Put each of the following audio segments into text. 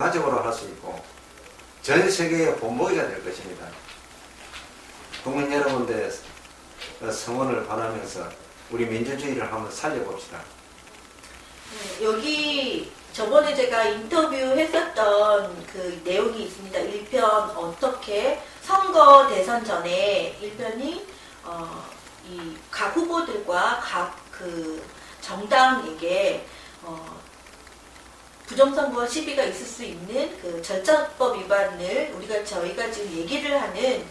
가족으로 할 수 있고 전 세계의 본보기가 될 것입니다. 국민 여러분들의 성원을 바라면서 우리 민주주의를 한번 살려봅시다. 여기 저번에 제가 인터뷰했었던 그 내용이 있습니다. 1편 어떻게 선거 대선 전에 1편이 이 각 후보들과 각 그 정당에게 부정선거 시비가 있을 수 있는 그 절차법 위반을 저희가 지금 얘기를 하는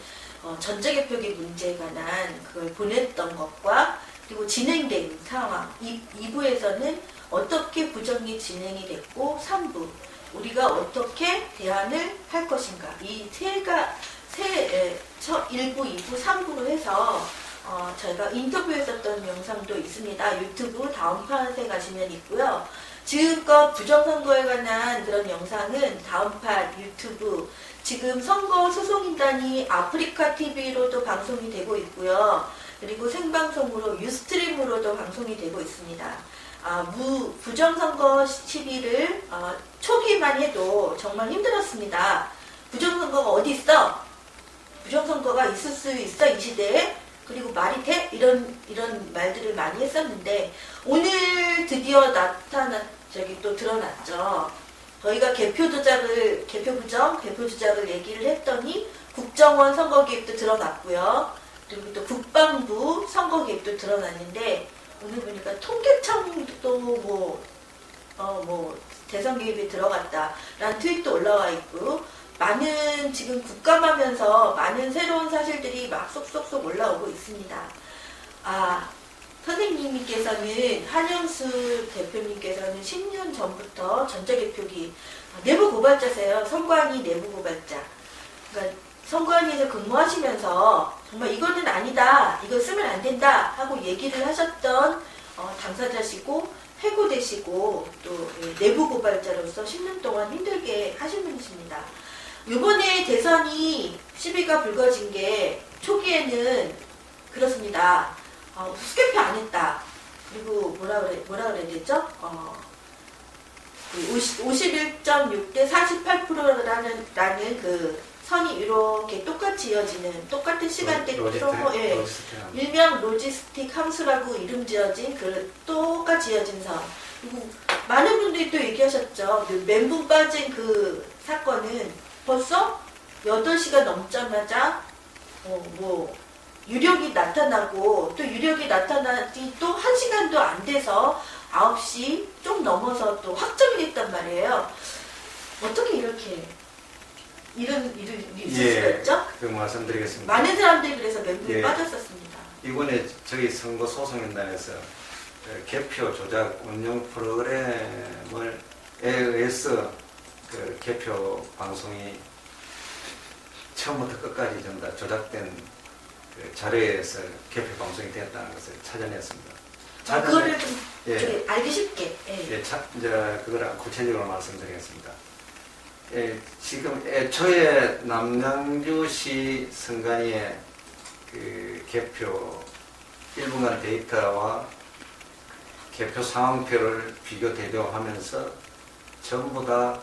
전자개표기 문제에 관한 그걸 보냈던 것과 그리고 진행된 상황 2부에서는 어떻게 부정이 진행이 됐고 3부 우리가 어떻게 대안을 할 것인가 이 1부, 2부, 3부로 해서 저희가 인터뷰했었던 영상도 있습니다. 유튜브 다음 판에 가시면 있고요. 지금껏 부정선거에 관한 그런 영상은 다음판 유튜브 지금 선거소송인단이 아프리카 TV로도 방송이 되고 있고요. 그리고 생방송으로 유스트림으로도 방송이 되고 있습니다. 부정선거 시비를 초기만 해도 정말 힘들었습니다. 부정선거가 어디 있어? 부정선거가 있을 수 있어 이 시대에? 그리고 말이 돼? 이런 말들을 많이 했었는데 오늘 드디어 또 드러났죠. 저희가 개표 조작을 얘기를 했더니 국정원 선거 개입도 드러났고요. 그리고 또 국방부 선거 개입도 드러났는데 오늘 보니까 통계청도 대선 개입이 들어갔다라는 트윗도 올라와 있고 많은 지금 국감하면서 많은 새로운 사실들이 막 쏙쏙쏙 올라오고 있습니다. 선생님께서는 한영수 대표님께서는 10년 전부터 전자개표기 내부 고발자세요. 선관위 내부 고발자. 그러니까 선관위에서 근무하시면서 정말 이거는 아니다, 이거 쓰면 안 된다 하고 얘기를 하셨던 당사자시고 해고되시고 또 내부 고발자로서 10년 동안 힘들게 하신 분이십니다. 이번에 대선이 시비가 불거진 게 초기에는 그렇습니다. 수개표 안 했다. 그리고 뭐라 그래야 되죠? 51.6대 48%라는 그 선이 이렇게 똑같이 이어지는 똑같은 시간대로 일명 로지스틱 함수라고 이름 지어진 그 똑같이 이어진 선. 그리고 많은 분들이 또 얘기하셨죠. 멘붕 빠진 그 사건은 벌써 8시가 넘자마자 유력이 나타나고 또 유력이 나타나지 또 1시간도 안 돼서 9시 좀 넘어서 또 확정이 됐단 말이에요. 어떻게 이렇게 이런 일이 있을 수가 있죠? 그 말씀드리겠습니다. 많은 사람들이 그래서 멘붕에 빠졌었습니다. 이번에 저희 선거소송인단에서 개표 조작 운영 프로그램에 의해서 그 개표 방송이 처음부터 끝까지 전부 다 조작된 그 자료에서 개표 방송이 되었다는 것을 찾아냈습니다. 그거를 좀 알기 쉽게. 이제 그거를 구체적으로 말씀드리겠습니다. 지금 애초에 남양주시 선관위의 그 개표 1분간 데이터와 개표 상황표를 비교 대조하면서 전부 다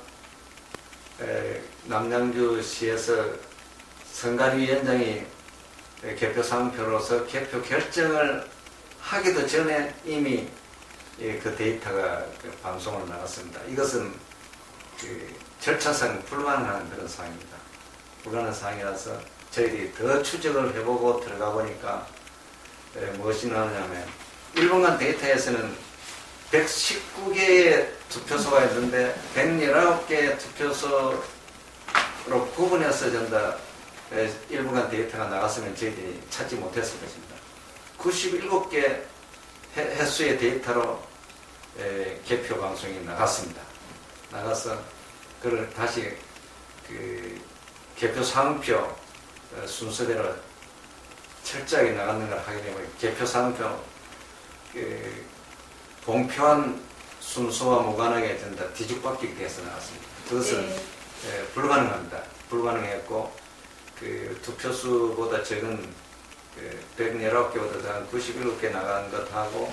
남양주시에서 선관위원장이 개표 상황표로서 개표 결정을 하기도 전에 이미 그 데이터가 방송으로 나갔습니다. 이것은 그 절차상 불가능한 그런 상황입니다. 불가능한 상황이라서 저희들이 더 추적을 해보고 들어가 보니까 무엇이 나오냐면 1분간 데이터에서는 119개의 투표소가 있는데 119개의 투표소로 구분해서 전부 다 1분간 데이터가 나갔으면 저희들이 찾지 못했을 것입니다. 97개 횟수의 데이터로 개표 방송이 나갔습니다. 나가서 그걸 다시 그 개표 상표 순서대로 철저하게 나가는 걸 하게 되면 개표 상표 그 공표한 순서와 무관하게 전부 다 뒤죽박죽이 돼서 나왔습니다. 그것은 불가능합니다. 불가능했고 그 투표수보다 적은 그 119개보다 한 97개 나간 것하고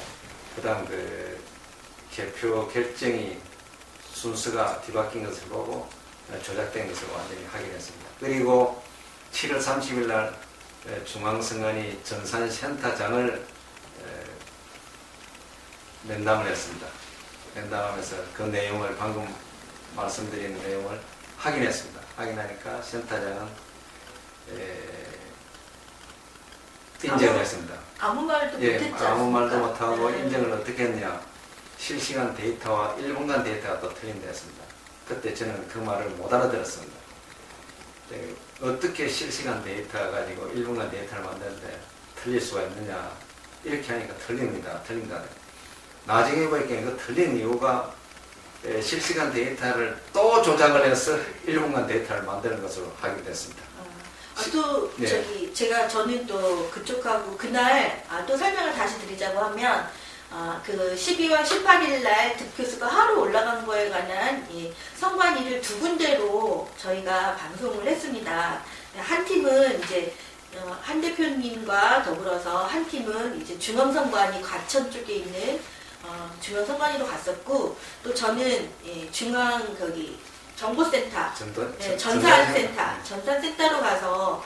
그다음 그 개표 결정이 순서가 뒤바뀐 것을 보고 조작된 것을 완전히 확인했습니다. 그리고 7월 30일 날 중앙선관위 전산센터장을 면담을 했습니다. 면담하면서 그 내용을 방금 말씀드린 내용을 확인했습니다. 확인하니까 센터장은 인정을 했습니다. 아무 말도 못했지 아무 말도 않습니까? 못하고 네. 인정을 어떻게 했냐. 실시간 데이터와 1분간 데이터가 또 틀린다 했습니다. 그때 저는 그 말을 못 알아들었습니다. 어떻게 실시간 데이터 가지고 1분간 데이터를 만드는데 틀릴 수가 있느냐. 이렇게 하니까 틀립니다. 나중에 보니까 그 틀린 이유가 실시간 데이터를 또 조작을 해서 1분간 데이터를 만드는 것으로 확인됐습니다. 또 네. 저는 또 그쪽하고 그날 또 설명을 다시 드리자고 하면 그 12월 18일 날 득표수가 하루 올라간 거에 관한 이 선관위를 두 군데로 저희가 방송을 했습니다. 한 팀은 이제 한 대표님과 더불어서 한 팀은 이제 중앙선관위 과천 쪽에 있는 중앙선관위로 갔었고, 또 저는 중앙 정보센터, 전산센터로 가서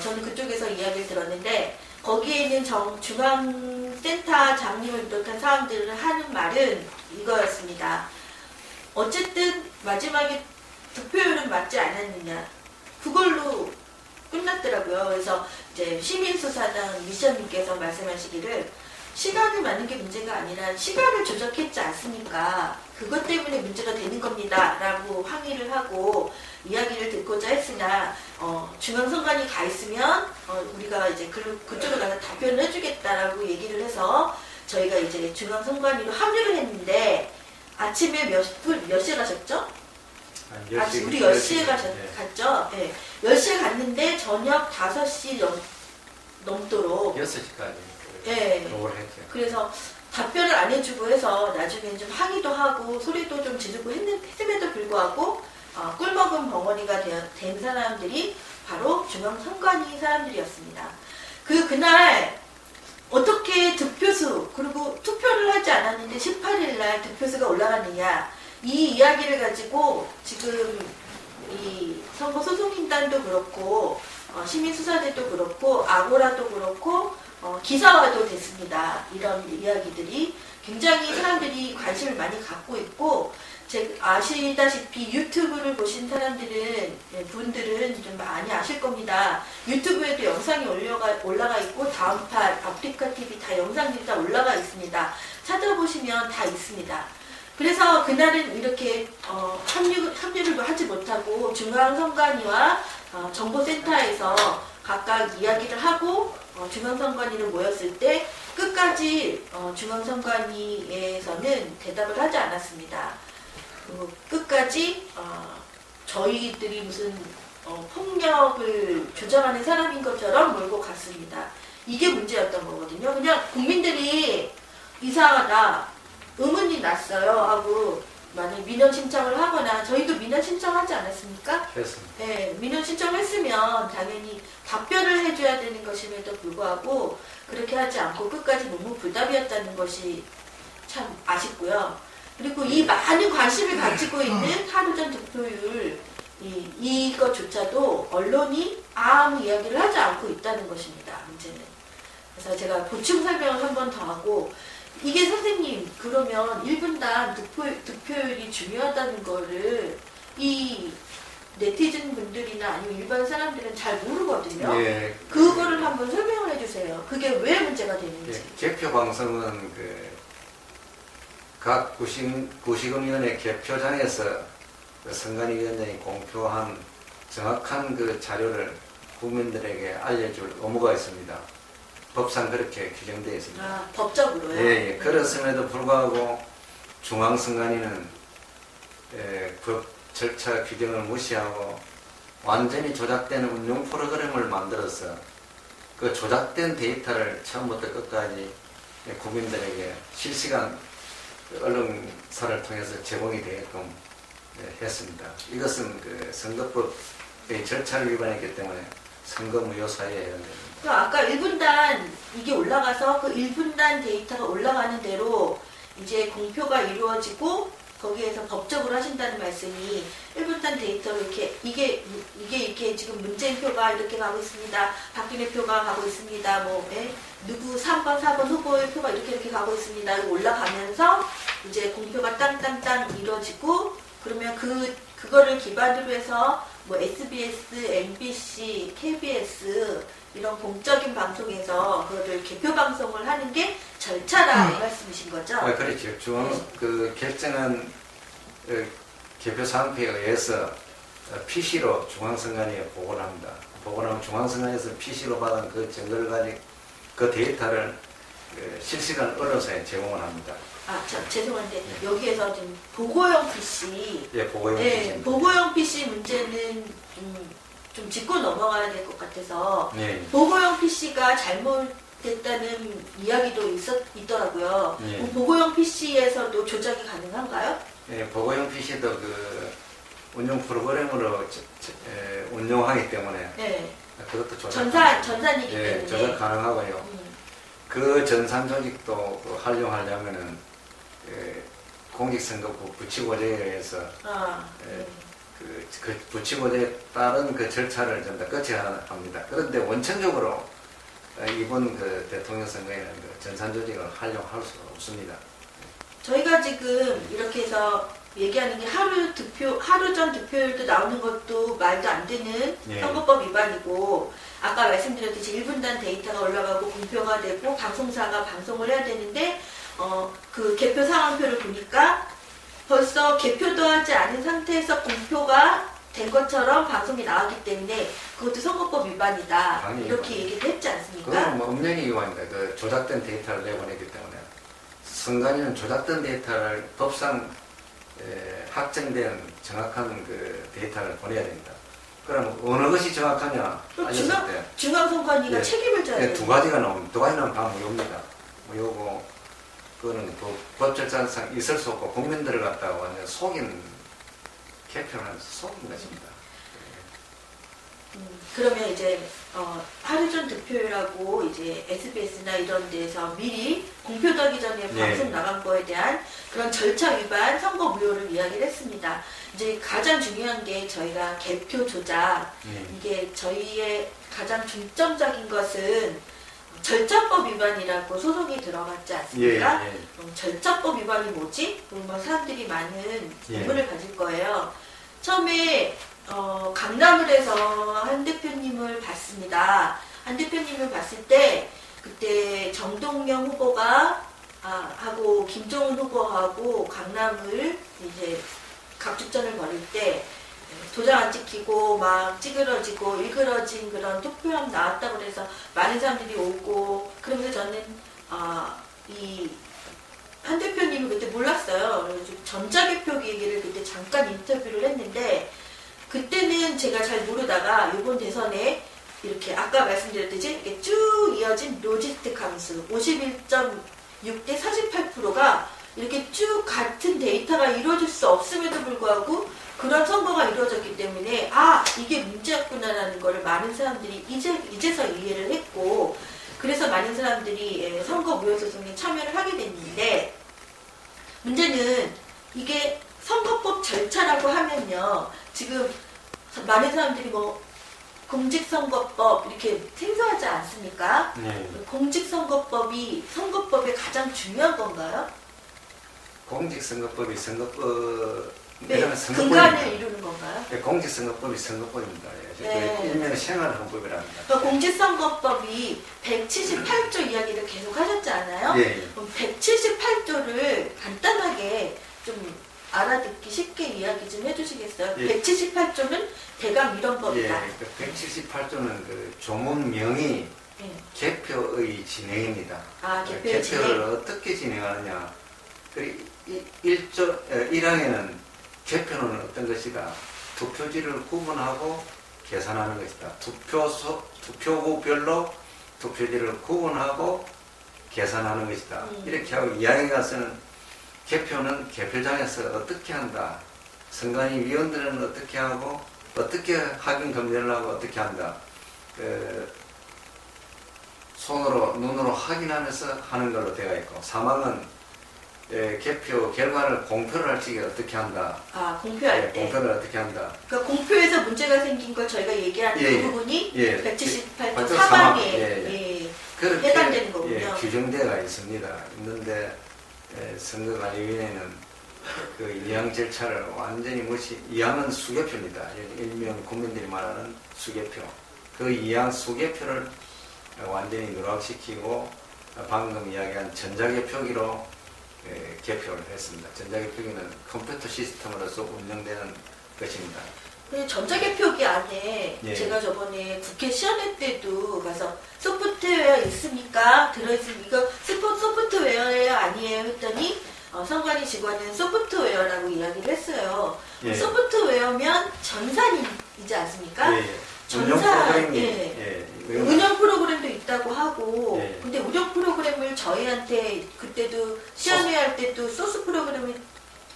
저는 그쪽에서 이야기를 들었는데, 거기에 있는 중앙센터장님을 비롯한 사람들을 하는 말은 이거였습니다. 어쨌든 마지막에 득표율은 맞지 않았느냐, 그걸로 끝났더라고요. 그래서 이제 시민수사당 미션님께서 말씀하시기를 시간을 맞는 게 문제가 아니라 시간을 조작했지 않습니까? 그것 때문에 문제가 되는 겁니다. 라고 항의를 하고 이야기를 듣고자 했으나 중앙선관위 가 있으면 우리가 이제 그쪽으로 가서 답변을 해주겠다라고 얘기를 해서 저희가 이제 중앙선관위로 합류를 했는데, 아침에 몇 시에 가셨죠? 우리 10시에 갔죠? 네. 10시에 갔는데 저녁 5시 넘도록 6시까지 네. 했죠. 그래서 답변을 안 해주고 해서 나중에 좀 항의도 하고 소리도 좀 지르고 했음에도 불구하고 꿀먹은 벙어리가 된 사람들이 바로 중앙선관위 사람들이었습니다. 그날 어떻게 득표수, 그리고 투표를 하지 않았는데 18일 날 득표수가 올라갔느냐, 이 이야기를 가지고 지금 이 선거소송인단도 그렇고 시민수사대도 그렇고 아고라도 그렇고 기사화도 됐습니다. 이런 이야기들이 굉장히 사람들이 관심을 많이 갖고 있고, 아시다시피 유튜브를 보신 분들은 좀 많이 아실 겁니다. 유튜브에도 영상이 올라가 있고 다음판 아프리카TV 다 영상들이 다 올라가 있습니다. 찾아보시면 다 있습니다. 그래서 그날은 이렇게 합류를 하지 못하고 중앙선관위와 정보센터에서 각각 이야기를 하고 중앙선관위로 모였을 때 끝까지 중앙선관위에서는 대답을 하지 않았습니다. 끝까지 저희들이 무슨 폭력을 조장하는 사람인 것처럼 몰고 갔습니다. 이게 문제였던 거거든요. 그냥 국민들이 이상하다, 의문이 났어요 하고 만약 민원 신청을 하거나, 저희도 민원 신청하지 않았습니까? 그렇습니다. 네, 민원 신청했으면 당연히 답변을 해줘야 되는 것임에도 불구하고 그렇게 하지 않고 끝까지 묵묵부답이었다는 것이 참 아쉽고요. 그리고 이 많은 관심을 가지고 있는 하루 전 득표율, 이것조차도 언론이 아무 이야기를 하지 않고 있다는 것입니다. 문제는. 그래서 제가 보충 설명을 한 번 더 하고, 이게 선생님, 그러면 1분당 득표율이 중요하다는 거를 이 네티즌 분들이나 아니면 일반 사람들은 잘 모르거든요. 예. 그거를 한번 설명을 해주세요. 그게 왜 문제가 되는지. 개표 방송은 각 구시군위원회 개표장에서 선관위원장이 공표한 정확한 그 자료를 국민들에게 알려줄 의무가 있습니다. 법상 그렇게 규정되어 있습니다. 법적으로요? 예. 그렇음에도 불구하고 중앙선관위는 법 절차 규정을 무시하고 완전히 조작된 운용 프로그램을 만들어서 그 조작된 데이터를 처음부터 끝까지 국민들에게 실시간 언론사를 통해서 제공이 되게끔 했습니다. 이것은 선거법의 절차를 위반했기 때문에 선거무효 사유에 해당됩니다. 아까 1분단 이게 올라가서 그 1분단 데이터가 올라가는 대로 이제 공표가 이루어지고 거기에서 법적으로 하신다는 말씀이 1분단 데이터로 이게 이렇게 지금 문재인 표가 이렇게 가고 있습니다. 박근혜 표가 가고 있습니다. 뭐 누구 3번, 4번 후보의 표가 이렇게 가고 있습니다. 올라가면서 이제 공표가 땅땅땅 이루어지고 그러면 그거를 기반으로 해서 뭐 SBS, MBC, KBS 이런 공적인 방송에서 그거를 개표 방송을 하는 게 절차라 이 말씀이신 거죠? 그렇죠. 그 결정은 개표 사항표에 의해서 PC로 중앙선관위에 보고를 합니다. 보고를 하면 중앙선관위에서 PC로 받은 그 증거를 가지고 그 데이터를 실시간 언론사에 제공을 합니다. 죄송한데 여기에서 좀 보고형 PC 보고형 PC. 보고형 PC 문제는 좀 짚고 넘어가야 될 것 같아서 보고형 PC가 잘못됐다는 이야기도 있더라고요. 보고형 PC에서도 조작이 가능한가요? 보고형 PC도 그 운용 프로그램으로 운용하기 때문에 그것도 전산이기 때문에 조작 가능하고요. 그 전산 조직도 활용하려면은 공직선거법 부치고제에 의해서 그 부치고제에 따른 그 절차를 전부 다 거쳐야 합니다. 그런데 원천적으로 이번 그 대통령 선거에는 그 전산 조직을 활용할 수가 없습니다. 저희가 지금 이렇게 해서 얘기하는 게 하루 전 득표율도 나오는 것도 말도 안 되는 선거법 위반이고, 아까 말씀드렸듯이 1분단 데이터가 올라가고 공표가 되고 방송사가 방송을 해야 되는데 그 개표 상황표를 보니까 벌써 개표도 하지 않은 상태에서 공표가 된 것처럼 방송이 나왔기 때문에 그것도 선거법 위반이다. 이렇게 얘기를 했지 않습니까? 그건 뭐 엄연히 위반입니다. 그 조작된 데이터를 내보내기 때문에 선관위는 조작된 데이터를 법상 확정된 정확한 그 데이터를 보내야 됩니다. 그럼 어느 것이 정확하냐 알렸을 때 중앙선관위가 책임을 져야 됩니다. 두 가지가 나옵니다. 두 가지는 다 무효입니다. 무효고 그거는 법 절차상 있을 수 없고 국민들을 갖다가 완전 속인 개표를 하면서 속인 것입니다. 그러면 이제 하루 전 득표율하고 이제 SBS나 이런 데서 미리 공표되기 전에 방송 나간 거에 대한 그런 절차 위반, 선거 무효를 이야기를 했습니다. 이제 가장 중요한 게 저희가 개표 조작, 이게 저희의 가장 중점적인 것은 절차법 위반이라고 소송이 들어갔지 않습니까? 절차법 위반이 뭐지? 그러면 사람들이 많은 의문을 가질 거예요. 처음에 강남을 해서 한 대표님을 봤습니다. 한 대표님을 봤을 때 그때 정동영 후보가 하고 김종은 후보하고 강남을 이제 각축전을 벌일 때 도장 안 찍히고 막 찌그러지고 일그러진 그런 투표함 나왔다고 그래서 많은 사람들이 오고, 그러면서 저는 이 한 대표님이 그때 몰랐어요. 그래서 전자개표 얘기를 그때 잠깐 인터뷰를 했는데, 그때는 제가 잘 모르다가 이번 대선에 이렇게 아까 말씀드렸듯이 이렇게 쭉 이어진 로지스틱 함수 51.6대 48%가 이렇게 쭉 같은 데이터가 이루어질 수 없음에도 불구하고 그런 선거가 이루어졌기 때문에 이게 문제였구나라는 걸 많은 사람들이 이제서 이해를 했고, 그래서 많은 사람들이 선거 무효 소송에 참여를 하게 됐는데, 문제는 이게 선거법 절차라고 하면요, 지금 많은 사람들이 뭐 공직선거법 이렇게 생소하지 않습니까? 공직선거법이 선거법의 가장 중요한 건가요? 공직선거법이 선거법 근간을 이루는 건가요? 공직선거법이 선거법입니다. 일면의 생활헌법이랍니다. 공직선거법이 178조 이야기를 계속 하셨지 않아요? 그럼 178조를 간단하게 좀 알아듣기 쉽게 이야기 좀 해주시겠어요? 178조는 대강 이런 법이다. 178조는 그 조문명이 개표의 진행입니다. 개표의 개표를 진행. 어떻게 진행하느냐. 1항에는 개표는 어떤 것이다. 투표지를 구분하고 계산하는 것이다. 투표구별로 투표지를 구분하고 계산하는 것이다. 이렇게 하고 2항에 개표는 개표장에서 어떻게 한다. 선관위 위원들은 어떻게 하고 어떻게 확인 검열을 하고 어떻게 한다. 손으로 눈으로 확인하면서 하는 걸로 되어 있고, 3항은 개표 결과를 공표를 할 적에 어떻게 한다. 아, 공표할 때. 공표를 어떻게 한다. 그러니까 공표에서 문제가 생긴 걸 저희가 얘기하는 그 부분이 178조 4항에 해당되는 거군요. 규정대가 있는데 선거관리위원회는 그 이항 절차를 완전히 이항은 수개표입니다. 일명 국민들이 말하는 수개표. 그 이항 수개표를 완전히 누락시키고 방금 이야기한 전자개표기로 개표를 했습니다. 전자개표기는 컴퓨터 시스템으로서 운영되는 것입니다. 전자개표기 안에 제가 저번에 국회 시연회 때도 가서 소프트웨어 있습니까? 들어있으면 이거 소프트웨어예요? 아니에요? 했더니 선관위 직원은 소프트웨어라고 이야기를 했어요. 소프트웨어면 전산이지 않습니까? 전산, 운영 프로그램도 있다고 하고, 근데 운영 프로그램을 저희한테 그때도 시연회 할 때도 소스 프로그램을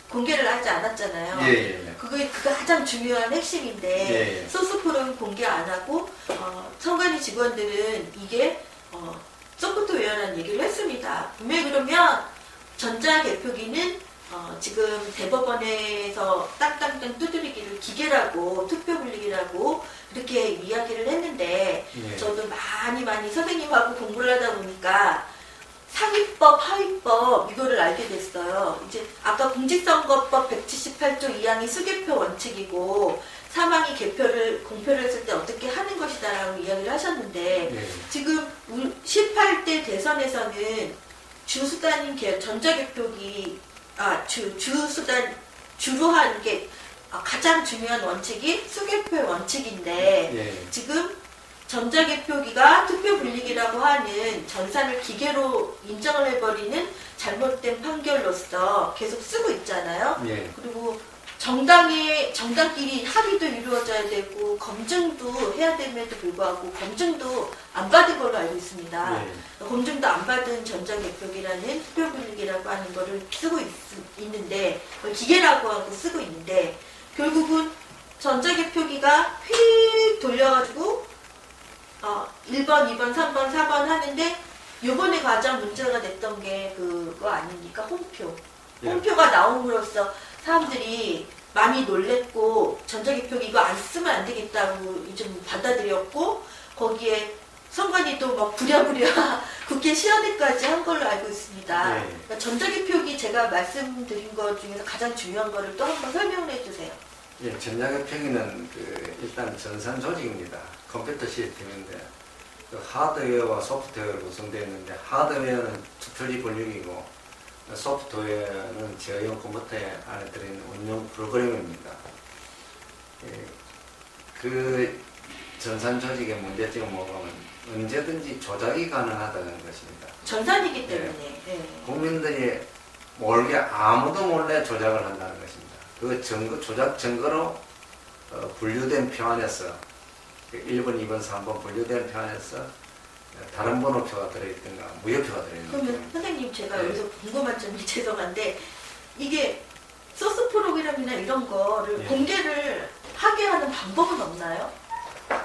공개를 하지 않았잖아요. 그게 가장 중요한 핵심인데 소스 프로그램 공개 안 하고 선관위 직원들은 이게 소프트웨어라는 얘기를 했습니다. 왜 그러면 전자개표기는 지금 대법원에서 땅땅땅 두드리기를 기계라고 투표불리기라고 이렇게 이야기를 했는데 저도 많이 선생님하고 공부를 하다 보니까 상위법, 하위법 이거를 알게 됐어요. 이제 아까 공직선거법 178조 2항이 수개표 원칙이고 3항이 공표를 했을 때 어떻게 하는 것이다라고 이야기를 하셨는데 지금 18대 대선에서는 주수단인 전자개표기 주로 하는 게 가장 중요한 원칙이 수개표의 원칙인데 지금 전자개표기가 투표불리기라고 하는 전산을 기계로 인정을 해버리는 잘못된 판결로서 계속 쓰고 있잖아요. 그리고 정당끼리 합의도 이루어져야 되고 검증도 해야 됨에도 불구하고 검증도 안 받은 걸로 알고 있습니다. 검증도 안 받은 전자개표기라는 투표불리기라고 하는 거를 쓰고 있는데 기계라고 하고 쓰고 있는데 결국은 전자개표기가 휙 돌려가지고 1번, 2번, 3번, 4번 하는데 요번에 가장 문제가 됐던 게 그거 아닙니까? 홈표. 홈표가 나옴으로써 사람들이 많이 놀랬고 전자개표기 이거 안 쓰면 안 되겠다고 좀 받아들였고 거기에 선관위도 막 부랴부랴 국회 시연회까지 한 걸로 알고 있습니다. 그러니까 전자개표기 제가 말씀드린 것 중에서 가장 중요한 거를 또 한번 설명을 해주세요. 전자개표기는 일단 전산 조직입니다. 컴퓨터 시스템인데 하드웨어와 소프트웨어로 구성되어 있는데 하드웨어는 투표지 분류기고 소프트웨어는 제어용 컴퓨터 안에 들어있는 운영 프로그램입니다. 그 전산 조직의 문제점은 뭐냐면 언제든지 조작이 가능하다는 것입니다. 전산이기 때문에 국민들이 모르게 아무도 몰래 조작을 한다는 것입니다. 그 조작 증거로 분류된 표 안에서 1번, 2번, 3번 분류된 표 안에서 다른 번호표가 들어있든가 무효표가 들어있는 그러면 선생님 제가 여기서 궁금한 점이 죄송한데 이게 소스 프로그램이나 이런 거를 공개를 하게 하는 방법은 없나요?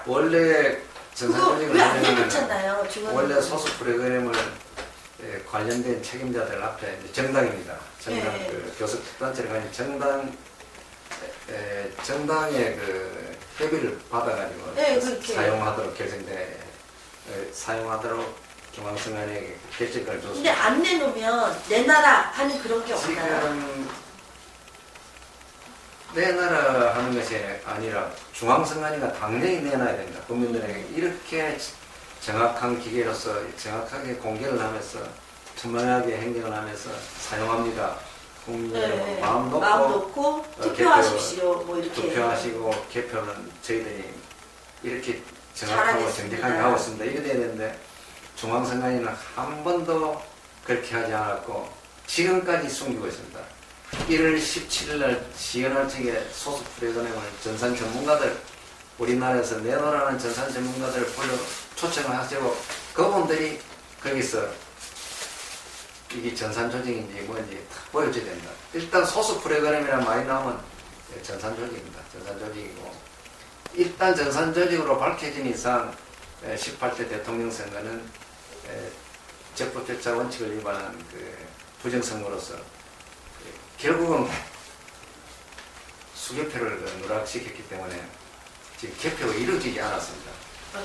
원래 전산조직을 왜안 해놓잖아요. 원래 소스 프로그램을 관련된 책임자들 앞에 정당입니다. 정당 그 교섭 단체를 가진 정당의 그 협의를 받아가지고 사용하도록 사용하도록 중앙선관위에게 결정을 줬습니다. 근데 안 내놓으면 내놔라 하는 그런 게 없나요? 지금 내놔라 하는 것이 아니라 중앙선관위가 당연히 내놔야 됩니다. 국민들에게 이렇게 정확한 기계로서 정확하게 공개를 하면서 투명하게 행정을 하면서 사용합니다. 국민들의 마음 놓고 투표하십시오. 뭐 이렇게 투표하시고 개표는 저희들이 이렇게 정확하고 정직하게 하고 있습니다. 이게 돼야 되는데 중앙선관위는 한 번도 그렇게 하지 않았고 지금까지 숨기고 있습니다. 1월 17일 날 시연할 측에 소수 프로그램을 전산 전문가들 우리나라에서 내놓으라는 전산 전문가들을 불러 초청을 하시고 그분들이 거기서 이게 전산 조직인지 뭔지 다 보여줘야 된다. 일단 소수 프로그램이란 말이 나오면 전산 조직입니다. 전산 조직이고 일단 전산 조직으로 밝혀진 이상 18대 대통령 선거는 적법절차 원칙을 위반한 그 부정선거로서 결국은 수개표를 누락시켰기 때문에 지금 개표가 이루어지지 않았습니다.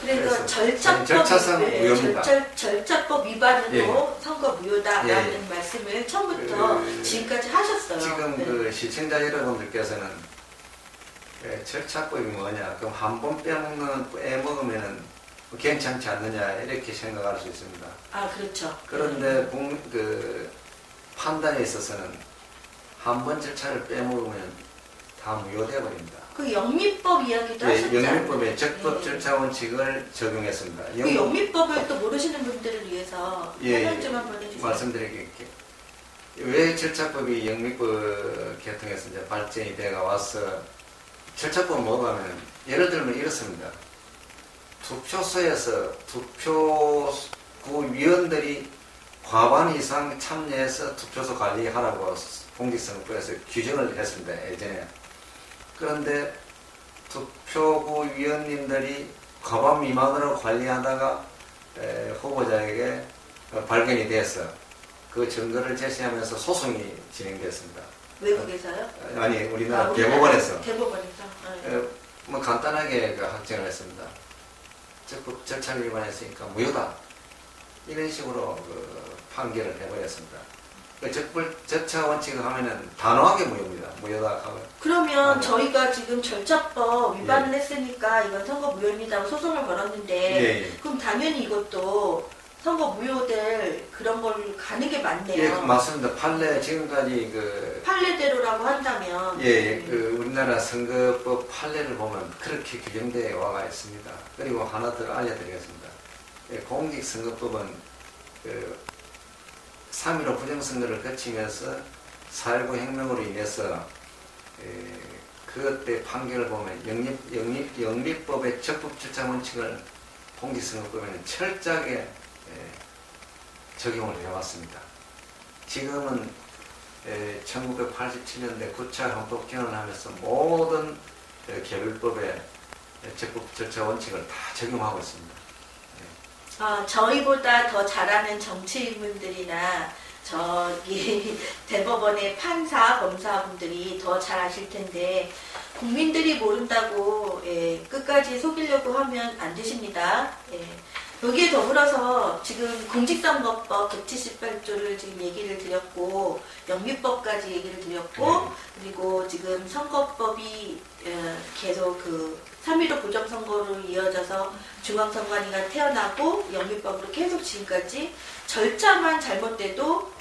그러니까 절차상 무효입니다. 절차법 위반으로 예. 선거 무효다라는 예. 말씀을 처음부터 지금까지 하셨어요. 지금 네. 그 시청자 여러분들께서는 절차법이 뭐냐, 그럼 한 번 빼먹으면 괜찮지 않느냐 이렇게 생각할 수 있습니다. 아, 그렇죠. 그런데 그 판단에 있어서는 한 번 절차를 빼먹으면 다 무효되어 버립니다. 그 영미법 이야기도 하셨잖아요. 영미법에 적법 절차 원칙을 적용했습니다. 그 영미법을 또 모르시는 분들을 위해서 설명 좀 한번 해주세요. 말씀드릴게요. 왜 절차법이 영미법 개통해서 이제 발전이 돼가 와서 절차법 뭐가 하면 예를 들면 이렇습니다. 투표소에서 투표구 위원들이 과반 이상 참여해서 투표소 관리하라고 공직선거법에서 규정을 했습니다. 예전에. 그런데 투표구 위원님들이 과반 미만으로 관리하다가 후보자에게 발견이 돼서 그 증거를 제시하면서 소송이 진행됐습니다. 외국에서요? 아니, 우리나라 대법원에서. 대법원에서. 뭐 간단하게 확정을 했습니다. 적법 절차를 위반했으니까 무효다. 이런 식으로 판결을 해버렸습니다. 적법 절차 원칙을 하면은 단호하게 무효입니다. 무효다 하고. 그러면 저희가 지금 절차법 위반을 예. 했으니까 이건 선거 무효입니다 하고 소송을 걸었는데 예. 그럼 당연히 이것도 선거 무효될 그런 걸 가는 게 맞네요. 예, 맞습니다. 판례 지금까지 판례대로라고 한다면 우리나라 선거법 판례를 보면 그렇게 규정되어 와가 있습니다. 그리고 하나 더 알려드리겠습니다. 공직선거법은 3.15 부정선거를 거치면서 4.19 혁명으로 인해서 그때 판결을 보면 영미법의 적법 절차 원칙을 공직선거법에는 철저하게 적용을 해왔습니다. 지금은 1987년대 9차 헌법 개헌을 하면서 모든 개별법의 적법 절차 원칙을 다 적용하고 있습니다. 저희보다 더 잘하는 정치인분들이나 저기 대법원의 판사, 검사분들이 더 잘 아실 텐데 국민들이 모른다고 끝까지 속이려고 하면 안 되십니다. 여기에 더불어서 지금 공직선거법 178조를 지금 얘기를 드렸고 영미법까지 얘기를 드렸고 그리고 지금 선거법이 계속 3.15 부정선거로 이어져서 중앙선관위가 태어나고 영미법으로 계속 지금까지 절차만 잘못돼도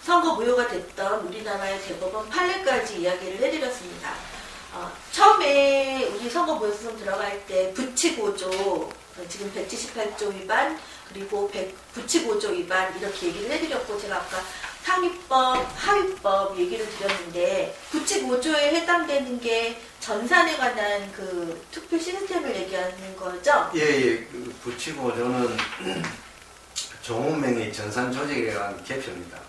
선거 무효가 됐던 우리나라의 대법원 판례까지 이야기를 해드렸습니다. 처음에 우리 선거 무효 소송 들어갈 때 부치고조 지금 178조 위반 그리고 부치고조 위반 이렇게 얘기를 해드렸고 제가 아까 상위법, 하위법 얘기를 드렸는데 부치고조에 해당되는 게 전산에 관한 투표 시스템을 얘기하는 거죠? 예. 부치고조는 종업명이 전산조직이라는 개표입니다.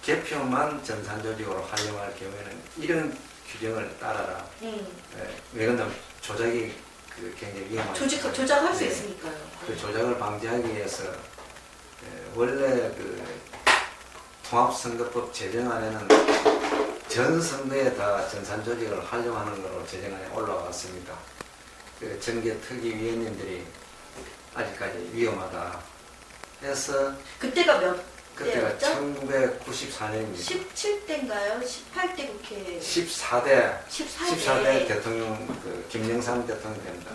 개표만 전산조직으로 활용할 경우에는 이런 규정을 따라라. 왜 그러냐면 조작이 굉장히 위험합니다. 조작할 수 있으니까요. 그 조작을 방지하기 위해서 원래 통합선거법 제정안에는 전 선거에 다 전산조직을 활용하는 것으로 제정안에 올라왔습니다. 정계특위위원님들이 아직까지 위험하다 해서 그때가 그때가 1994년입니다. 17대인가요? 18대 국회 14대 대통령 김영삼 대통령 됩니다.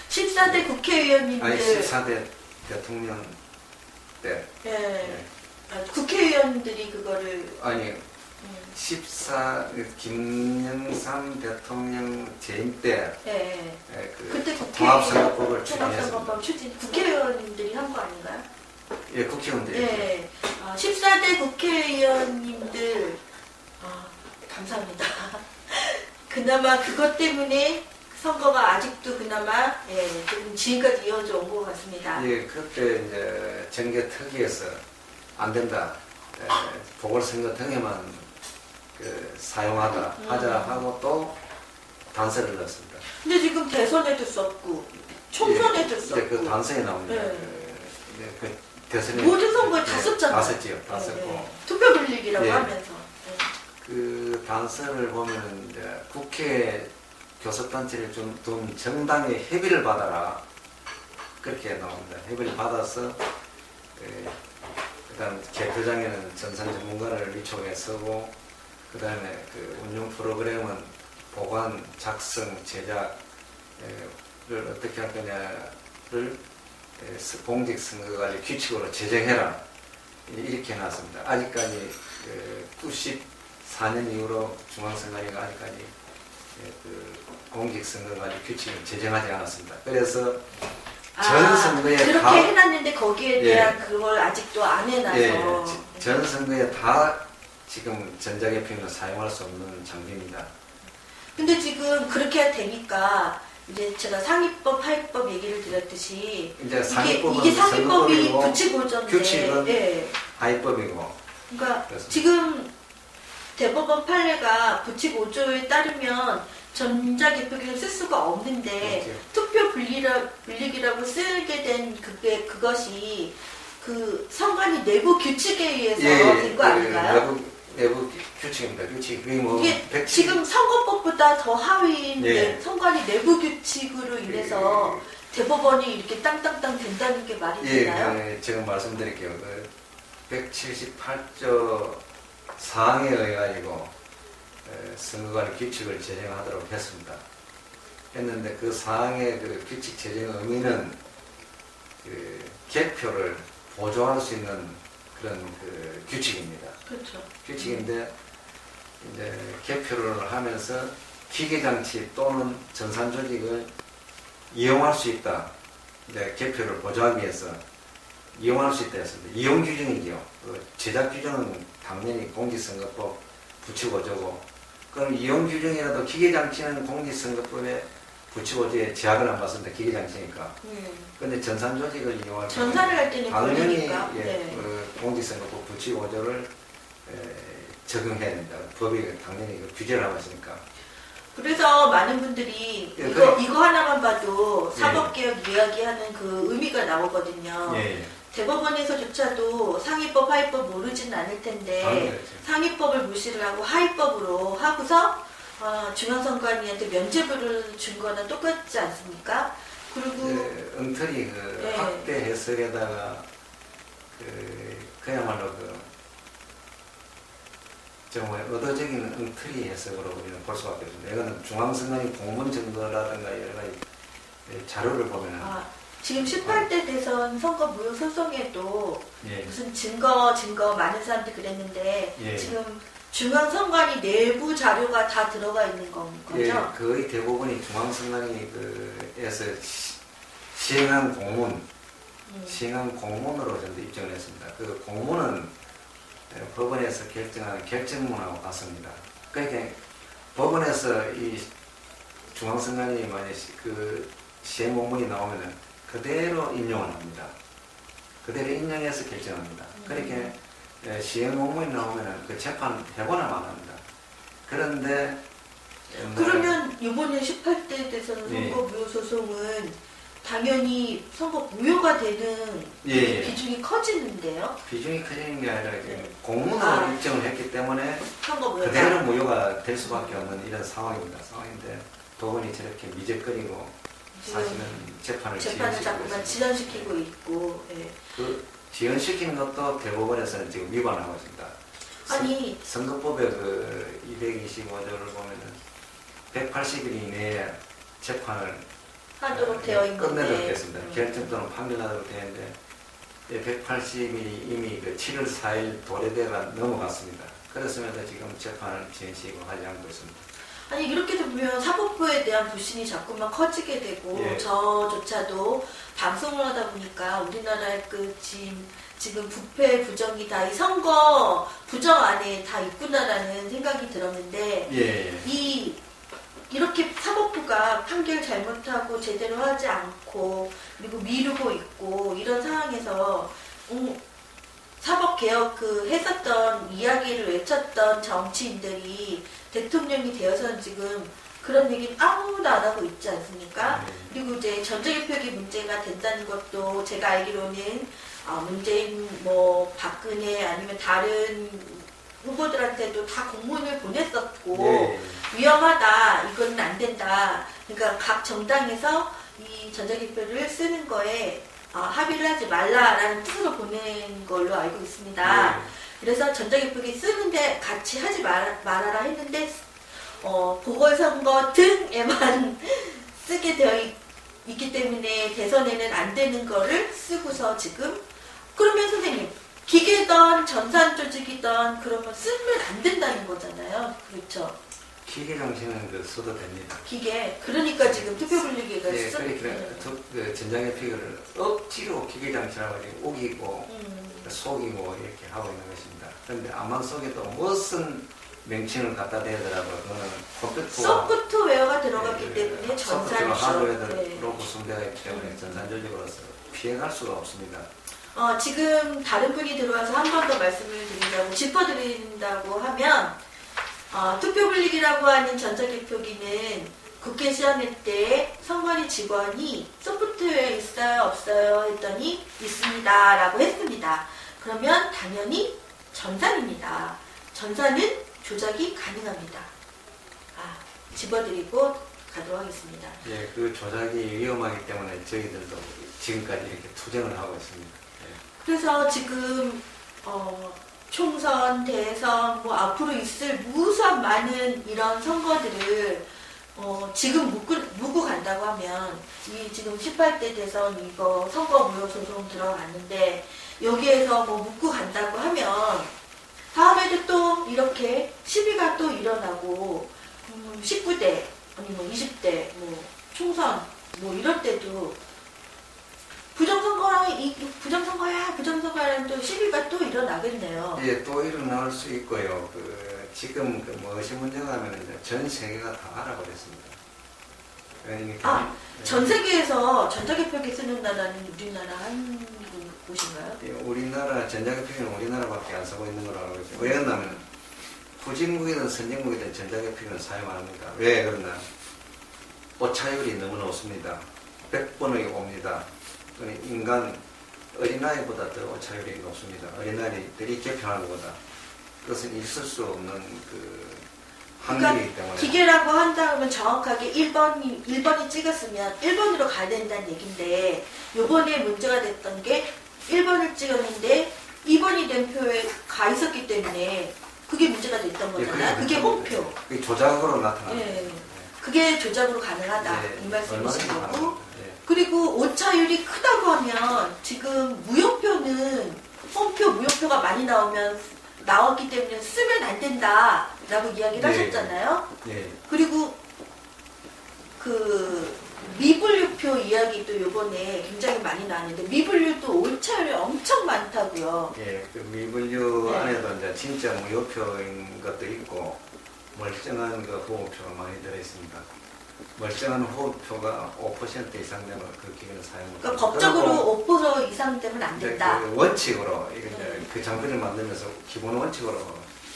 14대 국회의원님들 아니 14대 대통령 때 국회의원들이 그거를 아니 김영삼 대통령 재임 때 그때 통합선거법을 추진했습니다. 국회의원님들이 한 거 아닌가요? 예, 국회의원들이 14대 국회의원님들 감사합니다. 그나마 그것 때문에 선거가 아직도 그나마 좀 지금까지 이어져 온 것 같습니다. 예, 그때 이제 정계특위에서 안 된다. 보궐선거 등에만 사용하자 하고 또 단서를 넣었습니다. 근데 지금 대선에도 썼고 총선에도 썼고 그 단서에 나옵니다. 대선에 모든 선거에 다 썼잖아요. 다 썼지요. 다 썼고 투표 돌리기라고 하면서 그 단서를 보면은 이제 국회 교섭단체를 둔 정당의 협의를 받아라. 그렇게 나옵니다. 협의를 받아서 그다음 개표장에는 전산 전문가를 위촉해 서고 그다음에 그 운영 프로그램은 보관, 작성, 제작을 어떻게 할 거냐를 공직선거관리 규칙으로 제정해라. 이렇게 해놨습니다. 아직까지 94년 이후로 중앙선관위가 아직까지 그 공직선거관리 규칙을 제정하지 않았습니다. 그래서 전 선거에 그렇게 다 해놨는데 거기에 대한 그걸 아직도 안 해놔서 전 선거에 다 지금 전자개표는 사용할 수 없는 장비입니다. 근데 지금 그렇게 되니까 이제 제가 상위법, 하위법 얘기를 드렸듯이 이제 상위법은 이게 상위법이 선거법이고 부치고전인데 규칙은 하위법이고 그러니까 그렇습니다. 지금 대법원 판례가 부칙 5조에 따르면 전자개표기를 쓸 수가 없는데 그렇죠. 투표 분리기라고 쓰게 된 그것이 그 선관위 내부 규칙에 의해서 된 거 아닌가요? 내부 규칙입니다. 규칙. 이게 170. 지금 선거법보다 더 하위인 예. 선관위 내부 규칙으로 인해서 대법원이 이렇게 땅땅땅 된다는 게 말이 되나요? 지금 말씀드릴게요. 178조 사항에 의해 가지고 선거관리 규칙을 제정하도록 했습니다. 했는데 그 사항의 그 규칙 제정 의미는 그 개표를 보조할 수 있는 그런 그 규칙입니다. 그렇죠. 규칙인데 이제 개표를 하면서 기계장치 또는 전산조직을 이용할 수 있다. 이제 개표를 보조하기 위해서 이용할 수 있다 했습니다. 이용 규정이죠. 제작 규정은 당연히 공직선거법 부치고조고 그럼 이용 규정이라도 기계장치는 공직선거법에 부치고조에 제약을 안 받습니다. 기계장치니까. 그런데 전산조직을 이용할 전산을 할 때는 당연히 걸리니까. 네. 공직선거법 부치고조를 적용해야 됩니다. 법이 당연히 규제를 하고 있으니까. 그래서 많은 분들이 이거 하나만 봐도 사법개혁 이야기하는 그 의미가 나오거든요. 대법원에서조차도 상위법, 하위법 모르지는 않을 텐데 상위법을 무시를 하고 하위법으로 하고서 중앙선관위한테 면죄부를 준 거는 똑같지 않습니까? 그리고 엉터리 학대 해석에다가 그야말로 정말 의도적인 엉터리 해석으로 우리는 볼 수밖에 없습니다. 이거는 중앙선관위 공문 증거라든가 여러 가지 자료를 보면은 지금 18대 대선 선거 무효 소송에도 무슨 증거 많은 사람들이 그랬는데 지금 중앙선관위 내부 자료가 다 들어가 있는 거죠? 거의 대부분이 중앙선관위에서 시행한 공문으로 전부 입증을 했습니다. 그 공문은 법원에서 결정한 결정문하고 같습니다. 그러니까 법원에서 이 중앙선관위 만약 그 시행 공문이 나오면은 그대로 인용을 합니다. 그대로 인용해서 결정합니다. 그러니까 시행 공문이 나오면은 그 재판 해보나 말합니다. 그런데 그러면 이번에 18대 대선 선거 무효 소송은 당연히 선거 무효가 되는 비중이 커지는데요? 비중이 커지는 게 아니라 공문으로 입증을 했기 때문에 선거 그대로 무효가 될 수밖에 없는 이런 상황인데 법원이 저렇게 미적거리고 사실은 재판을 자꾸만 지연시키고 있고 그 지연시키는 것도 대법원에서는 지금 위반하고 있습니다. 아니 선거법의 그 225조를 보면은 180일 이내에 재판을 하도록 되어 있는데 끝내도록 됐습니다. 결정 또는 판결하도록 되어 있는데 180일이 이미 그 7월 4일 도래대가 넘어갔습니다. 그렇습니다. 지금 재판을 지연시키고 하지 않고 있습니다. 아니 이렇게 되면 사법부에 대한 불신이 자꾸만 커지게 되고 저조차도 방송을 하다 보니까 우리나라의 지금 부패 부정이 다 이 선거 부정 안에 다 있구나라는 생각이 들었는데 이렇게 사법부가 판결 잘못하고 제대로 하지 않고 그리고 미루고 있고 이런 상황에서 사법개혁 했었던 이야기를 외쳤던 정치인들이 대통령이 되어서는 지금 그런 얘기는 아무도 안 하고 있지 않습니까? 그리고 이제 전자개표기 문제가 된다는 것도 제가 알기로는 문재인 박근혜 아니면 다른 후보들한테도 다 공문을 보냈었고 예. 위험하다, 이건 안 된다. 그러니까 각 정당에서 이 전자기표를 쓰는 거에 합의를 하지 말라라는 뜻으로 보낸 걸로 알고 있습니다. 예. 그래서 전자기표기 쓰는데 같이 하지 말아라 했는데 보궐선거 등에만 쓰게 되어 있기 때문에 대선에는 안 되는 거를 쓰고서 지금 그러면 선생님 기계던 전산 조직이던 그러면 쓰면 안 된다는 거잖아요. 그렇죠? 기계 정신은 써도 됩니다. 기계. 그러니까 지금 투표분리기가 예, 그러니까 그 전자기표를 억지로 기계 장치라고 우기고 속이고 이렇게 하고 있는 것입니다. 그런데 아마 속에도 무슨 명칭을 갖다 대더라도 그거는 컴퓨터와 소프트웨어가 들어갔기 예, 때문에 소프트웨어 전산조. 하드웨어로 구성되어 있기 때문에 전산 조직으로서 피해갈 수가 없습니다. 지금 다른 분이 들어와서 한 번 더 말씀을 드린다고 짚어드린다고 하면 투표분리기라고 하는 전자기표기는 국회 시험회 때 선관위 직원이 소프트웨어 있어요 없어요 했더니 있습니다 라고 했습니다. 그러면 당연히 전산입니다. 전산은 조작이 가능합니다. 집어드리고 가도록 하겠습니다. 예, 그 조작이 위험하기 때문에 저희들도 지금까지 이렇게 투쟁을 하고 있습니다. 예. 그래서 지금 총선, 대선, 앞으로 있을 무수한 많은 이런 선거들을 지금 묻고 간다고 하면 이 지금 18대 대선 이거 선거 무효 소송 들어갔는데 여기에서 묻고 간다고 하면 다음에도 또 이렇게 시비가 또 일어나고 19대 아니 20대 총선 이럴 때도 부정선거야라는 또 시비가 또 일어나겠네요. 예, 또 일어날 수 있고요. 지금 무엇이 문제가 하면 전 세계가 다 알아버렸습니다. 그러니까 전 세계에서 전자기표기 쓰는 나라는 우리나라 한 곳인가요? 예, 우리나라 전자기표기는 우리나라밖에 안 쓰고 있는 거라고 알고 있어요. 왜 그러냐면 후진국이든 선진국이든 전자기표기는 사용 안 합니다. 왜 그러나 오차율이 너무 높습니다. 100번의 옵니다. 인간 어린아이보다 더 오차율이 높습니다. 어린아이들이 개표하는 것보다. 그것은 있을 수 없는 확률이기 때문에. 기계라고 한다면 정확하게 1번이 찍었으면 1번으로 가야 된다는 얘기인데 요번에 문제가 됐던 게 1번을 찍었는데 2번이 된 표에 가 있었기 때문에 그게 문제가 됐던 거잖아요. 그게 홍표. 그게 조작으로 나타나는 예. 그게 조작으로 가능하다. 네, 이 말씀이신 얼마나 거고. 네. 그리고 오차율이 크다고 하면 지금 무효표는 홈표 무효표가 많이 나왔기 때문에 쓰면 안 된다라고 이야기를 네. 하셨잖아요. 네. 그리고 미분류표 이야기도 요번에 굉장히 많이 나왔는데 미분류도 오차율이 엄청 많다고요. 예, 미분류 네. 안에도 이제 진짜 무효표인 것도 있고 멀쩡한 후보표가 많이 들어있습니다. 멀쩡한 후보표가 5% 이상 되면 그 기계는 사용 못합니다. 그러니까 법적으로 5% 이상 되면 안 된다. 그 원칙으로 이제 그 장비를 만들면서 기본 원칙으로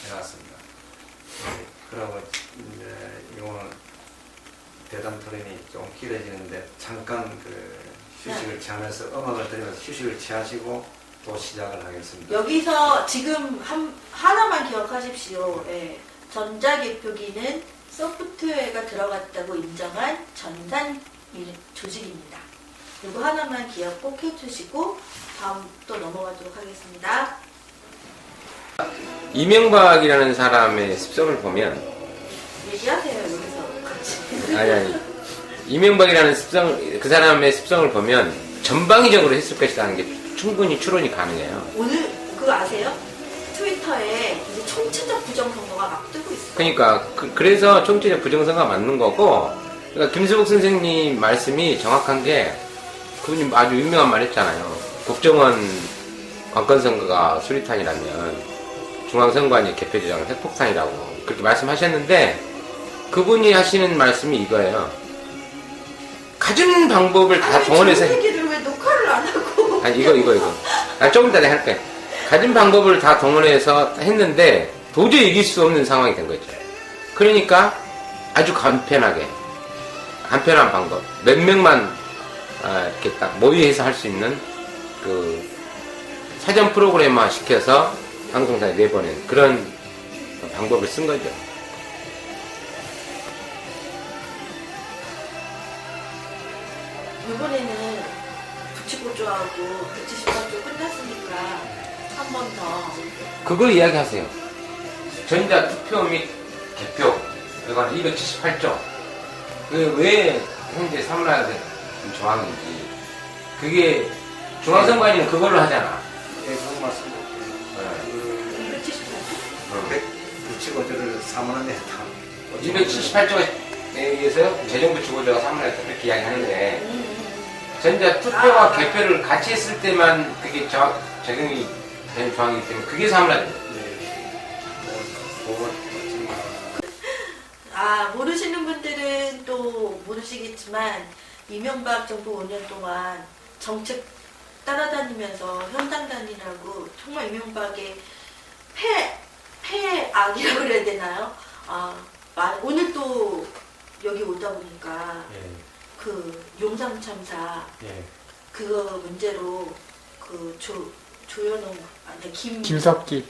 해놨습니다. 네, 그러고 이제 이거는 대담 토론이 좀 길어지는데 잠깐 휴식을 취하면서 음악을 들으면서 휴식을 취하시고 또 시작을 하겠습니다. 여기서 지금 하나만 기억하십시오. 예. 전자개표기는 소프트웨어가 들어갔다고 인정한 전산 조직입니다. 이거 하나만 기억 꼭 해주시고 다음 또 넘어가도록 하겠습니다. 이명박이라는 사람의 습성을 보면 얘기하세요 여기서. 아니 이명박이라는 그 사람의 습성을 보면 전방위적으로 했을 것이라는 게 충분히 추론이 가능해요. 오늘 그거 아세요? 트위터에 이제 총체적 부정선거가 막 뜨고 있어요. 그러니까 그래서 총체적 부정선거가 맞는 거고, 그러니까 김수복 선생님 말씀이 정확한 게 그분이 아주 유명한 말 했잖아요. 국정원 관건선거가 수리탄이라면 중앙선관위 개표조작은 핵폭탄이라고 그렇게 말씀하셨는데, 그분이 하시는 말씀이 이거예요. 가진 방법을 다 동원해서 저 얘기를 왜 녹화를 안 하고? 아니 이거 조금 이따 할게. 가진 방법을 다 동원해서 했는데 도저히 이길 수 없는 상황이 된 거죠. 그러니까 아주 간편한 방법, 몇 명만 이렇게 딱 모의해서 할 수 있는 사전 프로그램화 시켜서 방송사에 내보낸 그런 방법을 쓴 거죠. 이번에는 부치고조하고 178조 끝났으니까 한 번 더. 그걸 이야기하세요. 전자 투표 및 개표 그건 278조. 왜 현재 삼라야 되는 조항인지. 그게 중앙선관위는 그걸로 하잖아. 예, 그 말씀드릴게요. 278조? 부치고조를 3만 원에 다. 278조에 의해서 재정부치고조가 삼라야 된다 이렇게 이야기하는데 전자 투표와 개표를 같이 했을 때만 그게 적용이 되는 조항이기 때문에 그게 삼라야 된다. 모르시는 분들은 또 모르시겠지만 이명박 정부 5년 동안 정책 따라다니면서 현장 다니라고 정말 이명박의 폐악이라고 그래야 되나요? 오늘 또 여기 오다 보니까 그 용산 참사 그거 문제로 그 김석기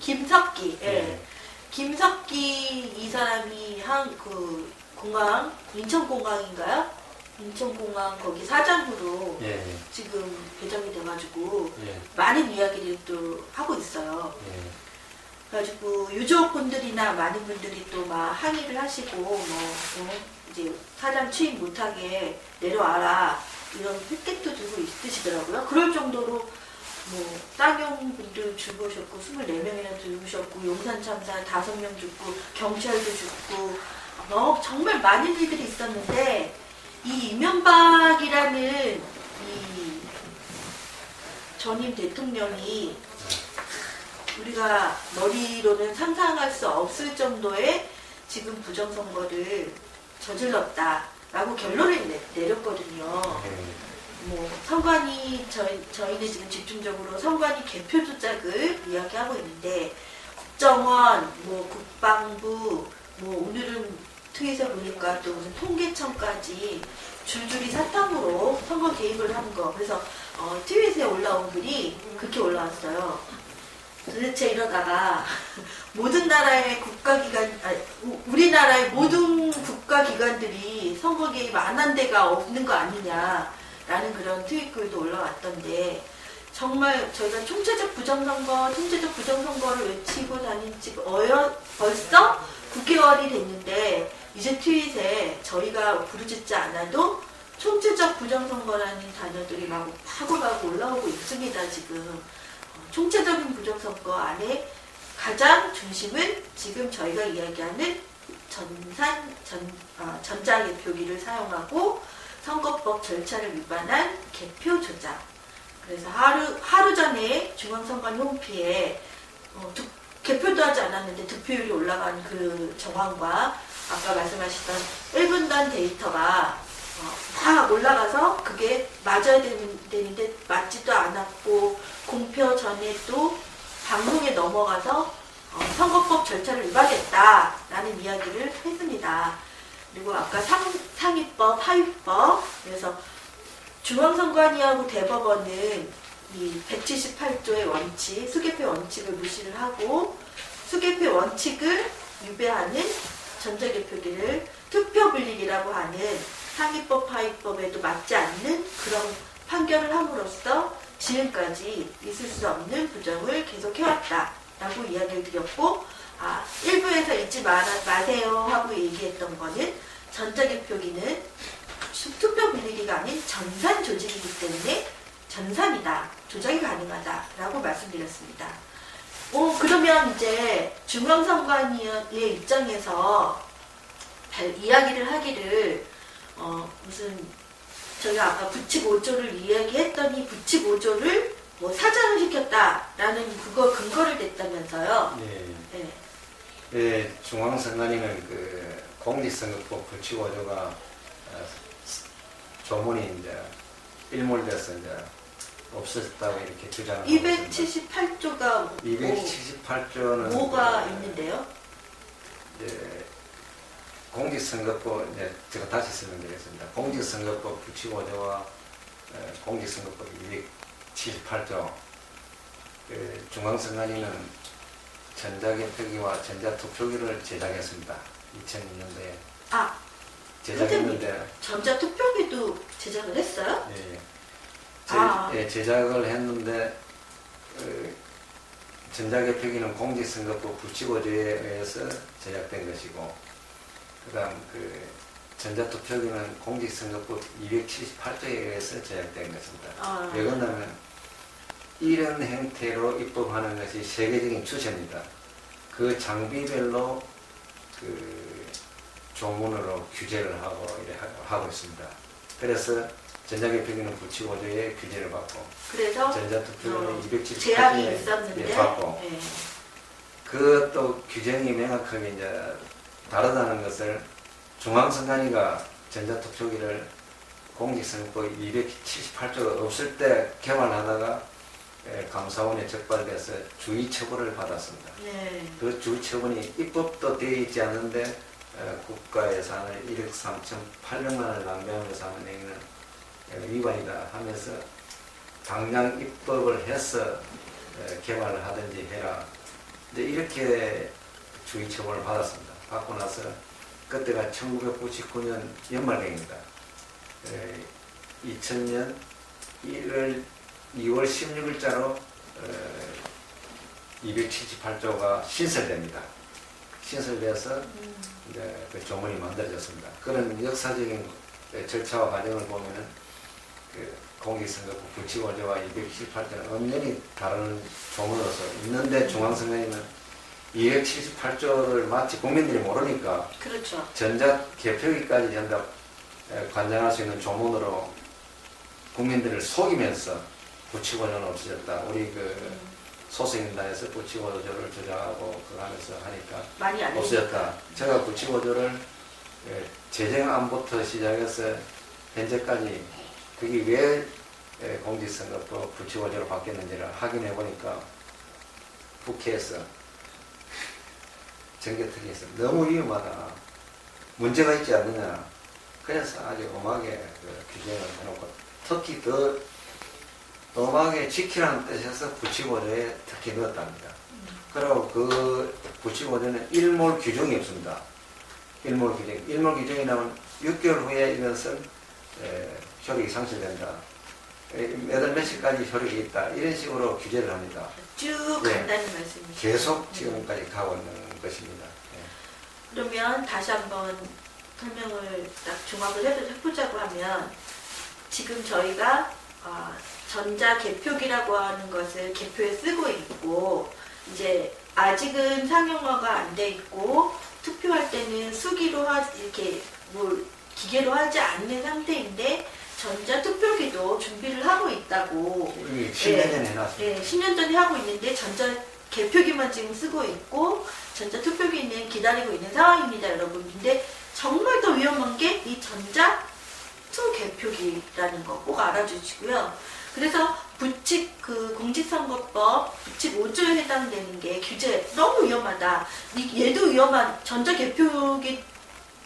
김석기 이 사람이 그 공항 인천공항인가요? 인천공항 거기 사장으로 지금 배정이 돼가지고 많은 이야기를 또 하고 있어요. 그래가지고 유족분들이나 많은 분들이 또 막 항의를 하시고 이제 사장 취임 못하게 내려와라 이런 획객도 들고 있으시더라고요. 그럴 정도로 쌍용분들 죽으셨고 24명이나 죽으셨고 용산 참사 5명 죽고 경찰도 죽고 정말 많은 일들이 있었는데 이 이명박이라는 이 전임 대통령이 우리가 머리로는 상상할 수 없을 정도의 지금 부정선거를 저질렀다라고 결론을 내렸거든요. 선관위 저희는 지금 집중적으로 선관위 개표 조작을 이야기하고 있는데 국정원, 국방부, 오늘은 트윗에 보니까 또 무슨 통계청까지 줄줄이 사탕으로 선거 개입을 한 거. 그래서 트윗에 올라온 글이 그렇게 올라왔어요. 도대체 이러다가 모든 나라의 국가기관, 우리나라의 모든 국가기관들이 선거 개입 안 한 데가 없는 거 아니냐라는 그런 트윗글도 올라왔던데 정말 저희가 총체적 부정선거를 외치고 다닌 지 벌써 9개월이 됐는데 이제 트윗에 저희가 부르짖지 않아도 총체적 부정선거라는 단어들이 막 하고하고 올라오고 있습니다. 지금 총체적인 부정선거 안에 가장 중심은 지금 저희가 이야기하는 전자개표기를 사용하고 선거법 절차를 위반한 개표 조작. 그래서 하루 전에 중앙선관위 홈피에 개표도 하지 않았는데 득표율이 올라간 그 정황과 아까 말씀하셨던 1분단 데이터가 다 올라가서 그게 맞아야 되는데 맞지도 않았고 공표 전에 또 방송에 넘어가서 선거법 절차를 위반했다라는 이야기를 했습니다. 그리고 아까 상위법, 하위법 그래서 중앙선관위하고 대법원은 이 178조의 원칙, 수개표 원칙을 무시를 하고 수개표 원칙을 위배하는 전자개표기를 투표불리기라고 하는 상위법, 하위법에도 맞지 않는 그런 판결을 함으로써 지금까지 있을 수 없는 부정을 계속해왔다라고 이야기를 드렸고 일부에서 잊지 마세요 하고 얘기했던 거는 전자개표기는 투표 불리기가 아닌 전산 조직이기 때문에 전산이다. 조작이 가능하다라고 말씀드렸습니다. 그러면 이제 중앙선관위의 입장에서 이야기를 하기를 무슨 저희가 아까 부칙 5조를 이야기했더니 부칙 5조를 사장을 시켰다라는 그거 근거를 냈다면서요. 중앙선관위는 그 공직선거법 부칙 5조가 조문이 이제 일몰돼서 이제 없어졌다고 이렇게 주장을 278조가 278조는 뭐가 있는데요? 공직선거법 제가 다시 설명드리겠습니다. 공직선거법 부칙 5조와 공직선거법 278조 중앙선관위는 전자개표기와 전자투표기를 제작했습니다. 2002년도에 아, 제작했는데 전자투표기도 제작을 했어요? 예, 아. 제작을 했는데 전자개표기는 공직선거법 불치고제에 의해서 제작된 것이고, 그다음 전자투표기는 공직선거법 278조에 의해서 제작된 것입니다. 아. 왜 그러냐면 이런 형태로 입법하는 것이 세계적인 추세입니다. 그 장비별로 조문으로 규제를 하고 있습니다. 그래서 전자개표기는 불치고제에 규제를 받고, 그래서 전자투표기는 제약이 278조에 있었는데 받고, 예. 그것도 규정이 명확하게 이제 다르다는 것을 중앙선관위가 전자투표기를 공직선거법 278조가 없을 때 개발하다가 감사원에 적발돼서 주의 처분을 받았습니다. 네. 그 주의 처분이 입법도 되어 있지 않는데 국가 예산을 1억 3,800만 원을 낭비하면서 하는 행위는 위반이다 하면서 당장 입법을 해서 개발을 하든지 해라. 이제 이렇게 주의 처분을 받았습니다. 받고 나서 그때가 1999년 연말경입니다. 2000년 2월 16일자로 278조가 신설됩니다. 신설돼서 이제 그 조문이 만들어졌습니다. 그런 역사적인 절차와 과정을 보면은 공직선거법 불치고제와 278조는 엄연히 다른 조문으로서 있는데 중앙선관위는 278조를 마치 국민들이 모르니까 그렇죠. 전자개표기까지 전부 관장할 수 있는 조문으로 국민들을 속이면서 불치고제는 없어졌다. 우리 소수인단에서 불치고조를 조작하고 그거 하면서 하니까 많이 안 없어졌다. 제가 불치고조를 제정안부터 시작해서 현재까지 그게 왜 공직선거법 불치고제로 바뀌었는지를 확인해 보니까 국회에서 정개특위에서 너무 위험하다. 문제가 있지 않느냐. 그래서 아주 엄하게 규정을 해놓고 특히 더 엄하게 지키라는 뜻에서 불치고제에 특히 넣었답니다. 그리고 그 불치고제는 일몰 규정이 없습니다. 일몰 규정이 나면 6개월 후에 이것은 효력이 상실된다. 몇 시까지 효력이 있다. 이런 식으로 규제를 합니다. 쭉 간다는 말씀이시죠. 계속 지금까지 가고 있는 것입니다. 그러면 다시 한번 설명을 딱 종합을 해보자고 하면 지금 저희가 전자개표기라고 하는 것을 개표에 쓰고 있고 이제 아직은 상용화가 안 돼 있고 투표할 때는 수기로 이렇게 기계로 하지 않는 상태인데 전자투표기도 준비를 하고 있다고. 10년 전에 해놨습니다. 네, 10년 전에 하고 있는데 전자개표기만 지금 쓰고 있고 전자투표기는 기다리고 있는 상황입니다, 여러분. 근데 정말 더 위험한 게 이 전자투개표기라는 거 꼭 알아주시고요. 그래서 공직선거법 부칙 5조에 해당되는 게 규제 너무 위험하다. 얘도 위험한 전자개표기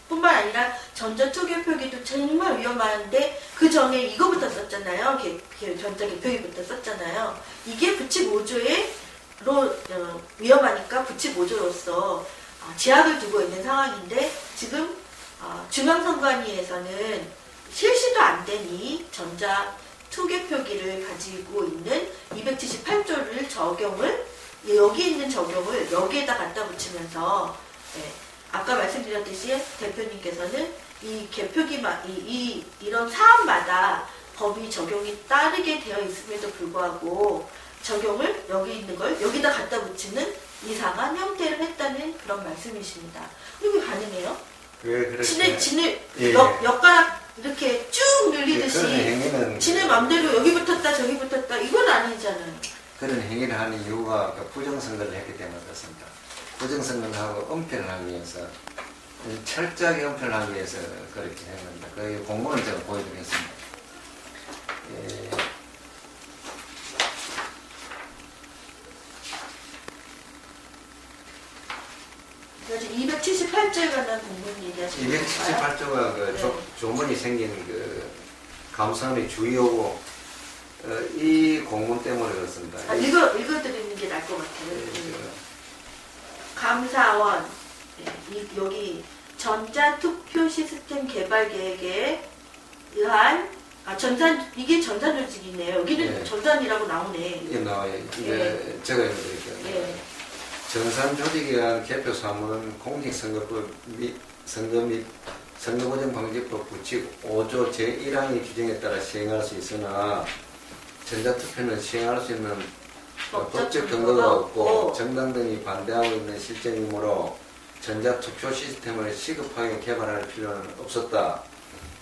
뿐만 아니라 전자투개표기도 정말 위험한데 그 전에 이거부터 썼잖아요. 전자개표기부터 썼잖아요. 이게 부칙 5조로 위험하니까 부칙 5조로서 제약을 두고 있는 상황인데 지금 중앙선관위에서는 실시도 안 되니 전자투개표기를 가지고 있는 278조를 여기 있는 적용을 여기에다 갖다 붙이면서 아까 말씀드렸듯이 대표님께서는 이 개표기만 이런 사안마다 법이 적용이 따르게 되어 있음에도 불구하고 적용을 여기 있는 걸 여기다 갖다 붙이는 이상한 형태를 했다는 그런 말씀이십니다. 이게 가능해요? 왜 그렇게? 진을 엿가락 이렇게 쭉 늘리듯이 진의 맘대로 여기 붙었다 저기 붙었다 이건 아니잖아요. 그런 행위를 하는 이유가 부정선거를 했기 때문에 그렇습니다. 부정선거를 하고 은폐를 하기 위해서 철저하게 은폐를 하기 위해서 그렇게 했습니다. 그 공문을 제가 보여드리겠습니다. 그래서 278조에 관한 공문 얘기하시는 건가요? 278조가 조문이 생긴 감사원의 주의하고 이 공문 때문에 그렇습니다. 읽어드리는 게 나을 것 같아요. 감사원 여기 전자투표 시스템 개발 계획에 의한 이게 전산 조직이네요. 여기는 네. 전산이라고 나오네. 이게 나와요. 이게 네. 제가 이렇게 네. 전산 조직에 의한 개표 사무는 공직선거법 및 선거 및 선거보전방지법 규칙 5조 제1항의 규정에 따라 시행할 수 있으나 전자투표는 시행할 수 있는 법적 근거가 없고 정당 등이 반대하고 있는 실정이므로 전자투표 시스템을 시급하게 개발할 필요는 없었다.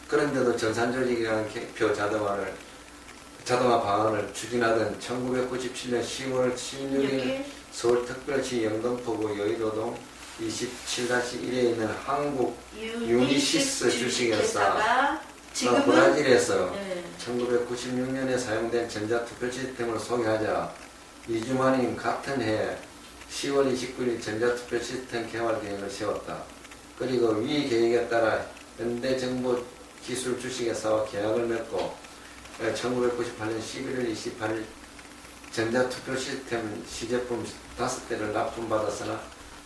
그런데도 전산조직에 의한 개표 자동화 방안을 추진하던 1997년 10월 16일 서울특별시 영등포구 여의도동 27-1에 있는 한국 유니시스 주식회사 지금은 브라질에서 네. 1996년에 사용된 전자투표 시스템을 소개하자 2주 만인 같은 해 10월 29일 전자투표 시스템 개발 계획을 세웠다. 그리고 위 계획에 따라 현대정보기술 주식회사와 계약을 맺고 1998년 11월 28일 전자투표 시스템 시제품 5대를 납품받았으나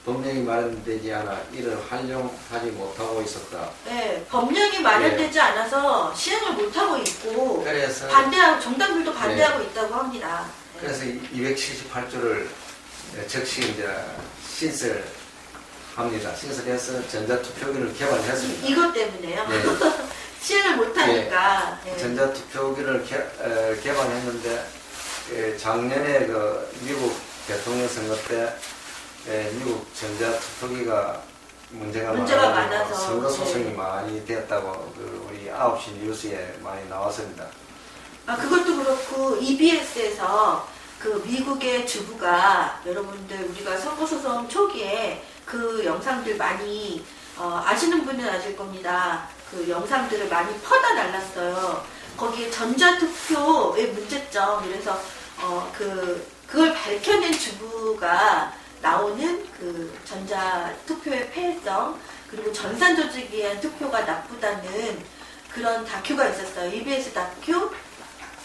법령이 마련되지 않아 이를 활용하지 못하고 있었다. 네, 법령이 마련되지 않아서 시행을 못하고 있고 그래서 정당들도 반대하고 있다고 합니다. 네. 그래서 278조를 즉시 이제 신설합니다. 신설해서 전자투표기를 개발했습니다. 이것 때문에요. 네. 시행을 못하니까. 네. 전자투표기를 개발했는데 작년에 그 미국 대통령 선거 때 미국 전자투표기가 문제가 많아서 선거 소송이 네. 많이 됐다고 우리 9시 뉴스에 많이 나왔습니다. 그것도 그렇고 EBS에서 그 미국의 주부가 여러분들 우리가 선거소송 초기에 그 영상들 많이 아시는 분은 아실 겁니다. 그 영상들을 많이 퍼다 날랐어요. 거기에 전자투표의 문제점, 그래서 그걸 밝혀낸 주부가 나오는 그 전자투표의 폐해성, 그리고 전산조직에 의한 투표가 나쁘다는 그런 다큐가 있었어요. EBS 다큐,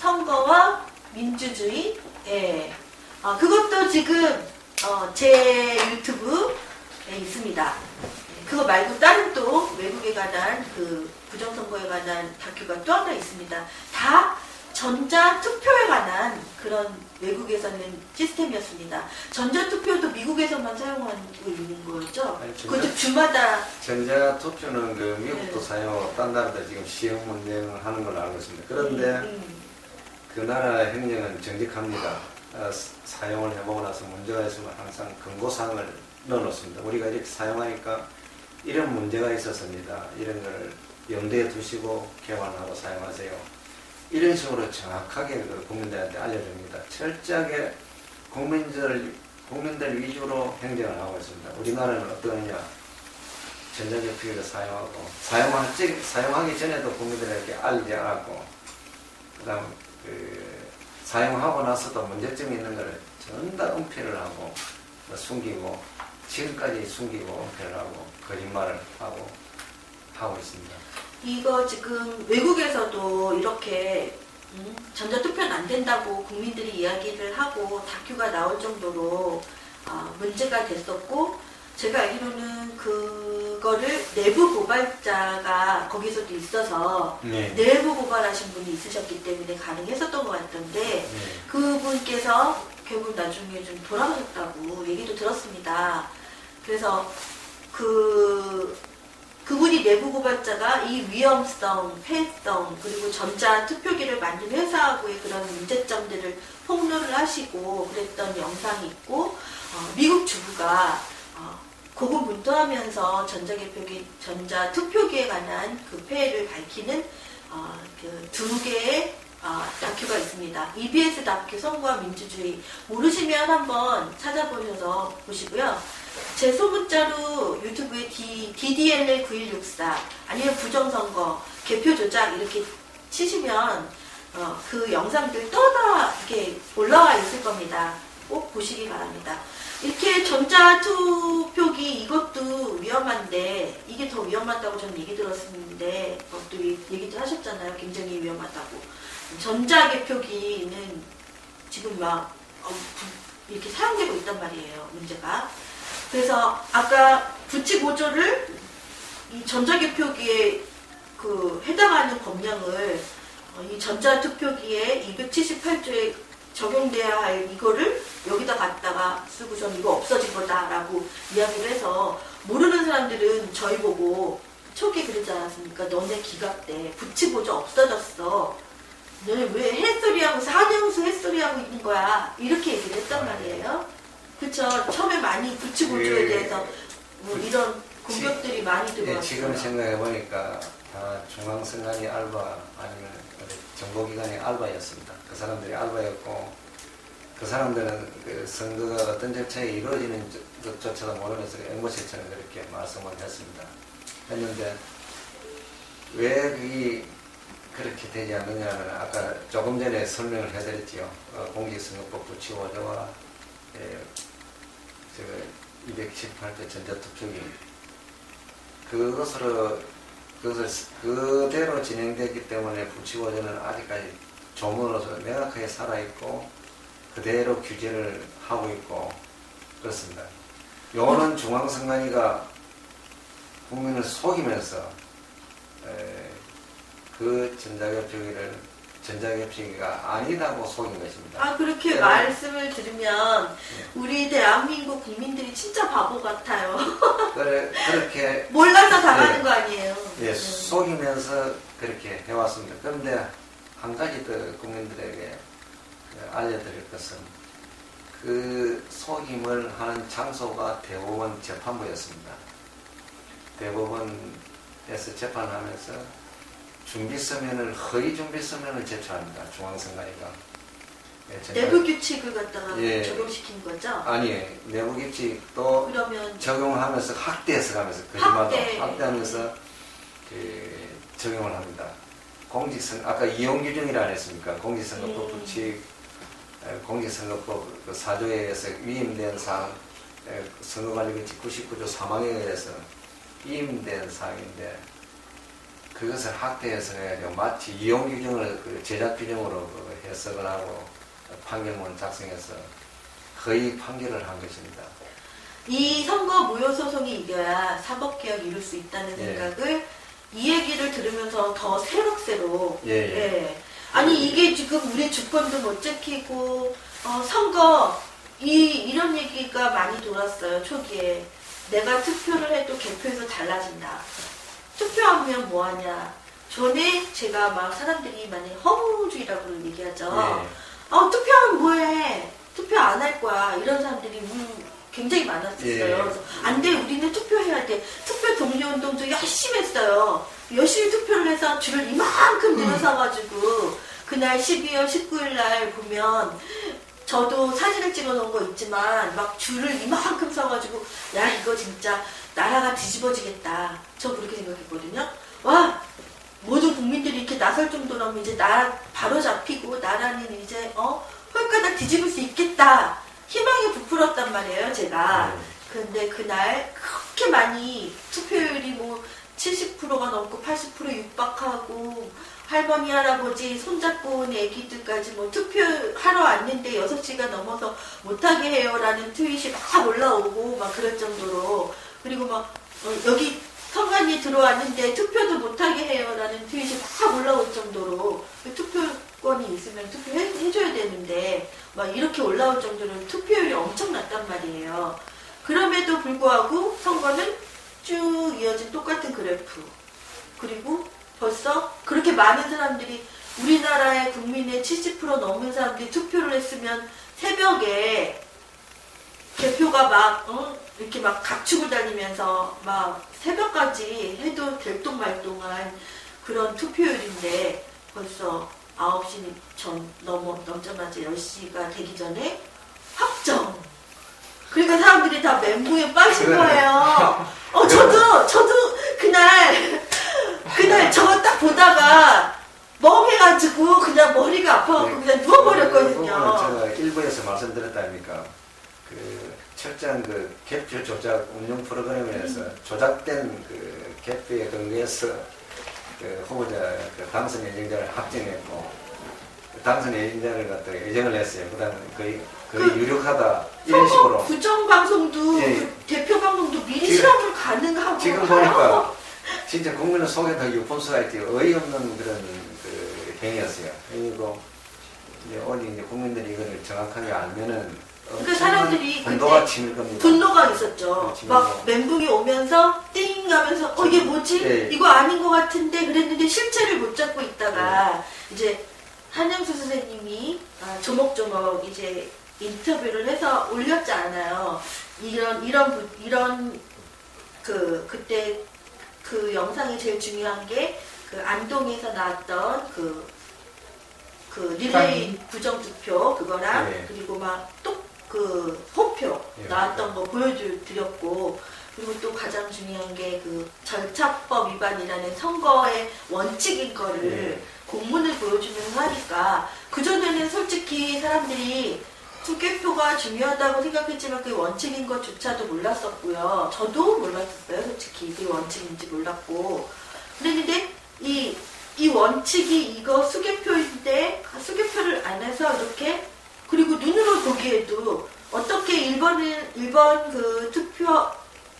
선거와 민주주의. 예. 그것도 지금 제 유튜브에 있습니다. 그거 말고 다른 또 외국에 관한 그 부정선거에 관한 다큐가 또 하나 있습니다. 다 전자투표에 관한 그런 외국에서는 시스템이었습니다. 전자투표도 미국에서만 사용하고 있는 거였죠? 아니, 그것도 주마다. 전자투표는 그 미국도 네. 사용하고 딴 나라도 지금 시행 운영을 하는 걸로 알고 있습니다. 그런데 그 나라 행정은 정직합니다. 사용을 해보고 나서 문제가 있으면 항상 경고사항을 넣어놓습니다. 우리가 이렇게 사용하니까 이런 문제가 있었습니다. 이런 걸 염두에 두시고 개발하고 사용하세요. 이런 식으로 정확하게 그 국민들한테 알려줍니다. 철저하게 국민들 위주로 행정을 하고 있습니다. 우리나라는 어떠느냐? 전자개표기를 사용하고 사용하기 전에도 국민들에게 알리지 않았고, 그다음 사용하고 나서도 문제점이 있는 것을 전부 다 은폐를 하고 숨기고, 지금까지 숨기고 은폐를 하고 거짓말을 하고 있습니다. 이거 지금 외국에서도 이렇게 전자투표는 안 된다고 국민들이 이야기를 하고 다큐가 나올 정도로 문제가 됐었고, 제가 알기로는 그거를 내부 고발자가 거기서도 있어서 네. 내부 고발하신 분이 있으셨기 때문에 가능했었던 것 같던데, 네. 그분께서 결국 나중에 좀 돌아가셨다고 얘기도 들었습니다. 그래서 그분이 내부 고발자가 이 위험성, 폐해성, 그리고 전자투표기를 만든 회사하고의 그런 문제점들을 폭로를 하시고 그랬던 영상이 있고, 미국 주부가 고군분투하면서 전자투표기에 관한 그 폐해를 밝히는 그 2개의 다큐가 있습니다. EBS 다큐 선거와 민주주의, 모르시면 한번 찾아보셔서 보시고요. 제 소문자로 유튜브에 DDLL 9164 아니면 부정선거, 개표 조작 이렇게 치시면 그 영상들 떠다 이렇게 올라와 있을 겁니다. 꼭 보시기 바랍니다. 이렇게 전자투표기 이것도 위험한데, 이게 더 위험하다고 저는 얘기 들었었는데 또 얘기도 하셨잖아요. 굉장히 위험하다고. 전자개표기는 지금 막 이렇게 사용되고 있단 말이에요. 문제가. 그래서 아까 부치 보조를 이 전자개표기에 그 해당하는 법령을 이 전자투표기에 278조에 적용돼야 할 이거를 여기다 갖다가 쓰고선 이거 없어진 거다라고 이야기를 해서 모르는 사람들은 저희 보고 초기에 그러지 않았습니까? 너네 기각 때 부치 보조 없어졌어. 너네 왜 햇소리하고 한영수 햇소리하고 있는 거야? 이렇게 얘기를 했단 말이에요. 그쵸? 처음에 많이 부치 보조에 대해서 뭐 이런 공격들이 많이 들어왔어요. 지금 생각해 보니까 다 중앙선관위 알바 아니면 정보기관의 알바였습니다. 그 사람들이 알바였고 그 사람들은 그 선거가 어떤 절차에 이루어지는 것조차도 모르면서 앵무새처럼 그렇게 말씀을 했는데 왜 그게 그렇게 되지 않느냐는 아까 조금 전에 설명을 해드렸지요. 공직선거법 부치보조와 218대 전자투표기 그것을 그대로 진행됐기 때문에 부치보조는 아직까지 조문으로서 명확하게 살아있고 그대로 규제를 하고 있고 그렇습니다. 요거는 중앙선관위가 국민을 속이면서 그 전자개표기가 아니다고 속인 것입니다. 아, 그렇게 말씀을 들으면 우리 대한민국 국민들이 진짜 바보 같아요. 그렇게 몰라서 당하는 거 아니에요. 예, 속이면서 그렇게 해왔습니다. 그런데 한 가지 더 국민들에게 알려드릴 것은 그 속임을 하는 장소가 대법원 재판부였습니다. 대법원에서 재판을 하면서 허위 준비서면을 제출합니다. 중앙선관위가. 내부 규칙을 갖다가 적용시킨 거죠? 아니, 내부 규칙도 그러면 적용하면서 학대해서 가면서 학대하면서 적용을 합니다. 아까 이용규정이라 안 했습니까? 공직선거법 부칙, 공직선거법 그 4조에 의해서 위임된 사항, 선거관리규칙 99조 3항에 의해서 위임된 사항인데 그것을 학대해서 해가지고 마치 이용규정을 그 제작규정으로 해석을 하고 판결문을 작성해서 거의 판결을 한 것입니다. 이 선거 무효 소송이 이겨야 사법개혁 이룰 수 있다는 생각을 이 얘기를 들으면서 더 새록새록 아니 이게 지금 우리 주권도 못 지키고 선거 이런 얘기가 많이 돌았어요. 초기에 내가 투표를 해도 개표에서 달라진다. 투표하면 뭐하냐. 전에 제가 막 사람들이 많이 허무주의라고 얘기하죠. 투표하면 뭐해. 투표 안 할 거야. 이런 사람들이 굉장히 많았었어요. 그래서 안 돼. 우리는 투표해야 돼. 투표 동료운동도 열심히 했어요. 열심히 투표를 해서 줄을 이만큼 늘어서가지고 그날 12월 19일 날 보면 저도 사진을 찍어 놓은 거 있지만 막 줄을 이만큼 서가지고 야 이거 진짜 나라가 뒤집어지겠다. 저 그렇게 생각했거든요. 와 모든 국민들이 이렇게 나설 정도라면 이제 나라 바로 잡히고 나라는 이제 홀가닥 뒤집을 수 있겠다. 희망이 부풀었단 말이에요 제가. 근데 그날 그렇게 많이 투표율이 뭐 70%가 넘고 80% 육박하고 할머니 할아버지 손잡고 온 애기들까지 뭐 투표하러 왔는데 6시가 넘어서 못하게 해요라는 트윗이 막 올라오고 막 그럴 정도로 그리고 막 여기 선관위에 들어왔는데 투표도 못하게 해요라는 트윗이 막 올라올 정도로 투표권이 있으면 투표해줘야 되는데 막 이렇게 올라올 정도로 투표율이 엄청 낮단 말이에요. 그럼에도 불구하고 선거는 쭉 이어진 똑같은 그래프. 그리고 벌써 그렇게 많은 사람들이 우리나라의 국민의 70% 넘는 사람들이 투표를 했으면 새벽에 개표가 막 이렇게 막 각축을 다니면서 막 새벽까지 해도 될똥말똥한 그런 투표율인데 벌써 9시 넘자마자 10시가 되기 전에 확정. 그러니까 사람들이 다 멘붕에 빠진 거예요. 저도 그날 저거 딱 보다가 멍해가지고 그냥 머리가 아파갖고 그냥 누워버렸거든요. 제가 일부에서 말씀드렸다니까 그 철저한 그 개표 조작 운영 프로그램에서 조작된 그 개표에 근거해서 그 후보자 그 당선 예정자를 확정했고 당선 인자를 갖다가 예정을 했어요. 그다음에 거의 유력하다 이런 식으로. 부정 방송도 예. 그 대표 방송도 미리 지금- 실험을 가능하고 지금 보니까 진짜 국민을 속였다 유폰수가 있지 어이없는 그런 그 행위였어요. 그리고 이제 오늘 이제 국민들이 이거를 정확하게 알면은 그 사람들이 분노가 그때 치밀 겁니다. 분노가 있었죠. 지금 막 뭐- 멘붕이 오면서 띵 하면서 이게 뭐지? 예. 이거 아닌 것 같은데 그랬는데 실체를 못 잡고 있다가 이제 한영수 선생님이 조목조목 이제 인터뷰를 해서 올렸지 않아요. 이런 그때 그 영상이 제일 중요한 게 그 안동에서 나왔던 그 릴레이 부정투표 그거랑 예. 그리고 막 또 그 호표 예. 나왔던 거 보여드렸고 그리고 또 가장 중요한 게 그 절차법 위반이라는 선거의 원칙인 거를 예. 공문을 보여주면서 하니까 그전에는 솔직히 사람들이 투개표가 중요하다고 생각했지만 그게 원칙인 것조차도 몰랐었고요. 저도 몰랐었어요. 솔직히 그게 원칙인지 몰랐고 그랬는데 이 원칙이 이거 수개표인데 수개표를 안 해서 이렇게 그리고 눈으로 보기에도 어떻게 1번 그 투표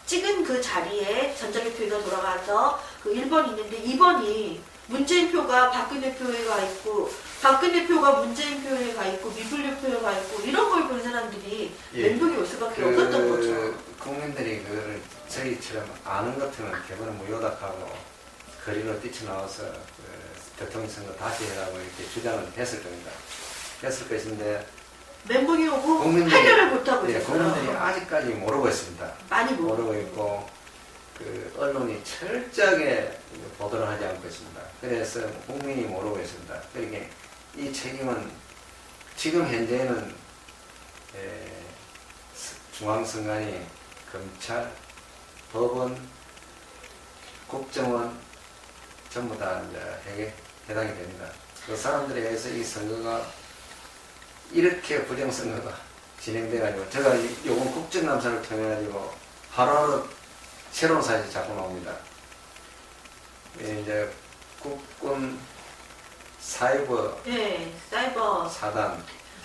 찍은 그 자리에 전자개표가 돌아가서 그 1번이 있는데 2번이 문재인 표가 박근혜 표에 가 있고 박근혜 표가 문재인 표에 가 있고 미분류 표에 가 있고 이런 걸 본 사람들이 예. 멘붕이 올 수밖에 없었던 거죠. 국민들이 그거를 저희처럼 아는 것 같으면 개발은 무효닥하고 거리로 뛰쳐나와서 대통령 선거 다시 해라고 이렇게 주장을 했을 겁니다. 했을 것인데 멘붕이 오고 국민들이- 해결을 못하고 예, 있었어요. 국민들이 아직까지 모르고 있습니다. 많이 모르고 있고 그 언론이 철저하게 보도를 하지 않고 있습니다. 그래서 국민이 모르고 있습니다. 그러니까 이 책임은 지금 현재는 중앙선관위, 검찰, 법원, 국정원 전부 다 이제 해당이 됩니다. 그 사람들에 의해서 이 선거가 이렇게 부정선거가 진행돼가지고 제가 요번 국정감사를 통해가지고 하루하루 새로운 사실이 자꾸 나옵니다. 이제 국군 사이버 네, 사이버. 사단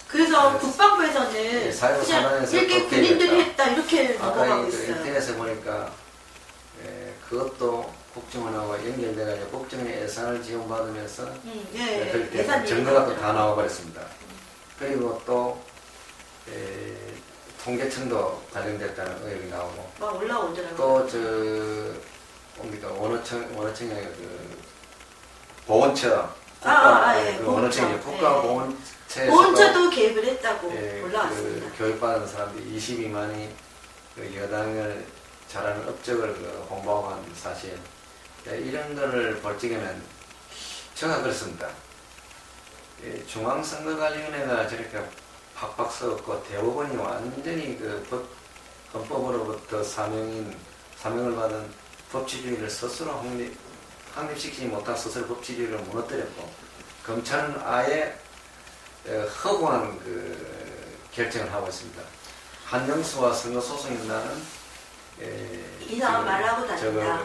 그래서 네. 국방부에서는 사이버 그냥 사단에서 이렇게 그렇게 군인들이 했다. 했다 이렇게 아까 넘어가고 그 있어요. 인터넷에 보니까 그것도 국정원하고 연결돼가지고 국정의 예산을 지원받으면서 예, 그렇게 예산 증거가 또 다 나와버렸습니다. 그리고 또 통계청도 관련됐다는 의혹이 나오고 막 올라오더라고요. 또 뭡니까 원어청의 그 보훈처 예, 그 원어청이 보훈처. 국가보훈처에서 보훈처도 개입을 했다고 그 올라왔습니다. 교육받은 사람들이 22만이 그 여당을 잘하는 업적을 그 홍보하고 한 사실 이런 거를 볼 적에는 제가 그렇습니다. 중앙선거관리위원회가 저렇게 팍팍 써갖고 대법원이 완전히 그 헌법으로부터 사명을 받은 법치주의를 스스로 확립시키지 못한 스스로 법치주의를 무너뜨렸고 검찰은 아예 허구한 그 결정을 하고 있습니다. 한정수와 선거소송인단은 이상한 말 하고 다닌다.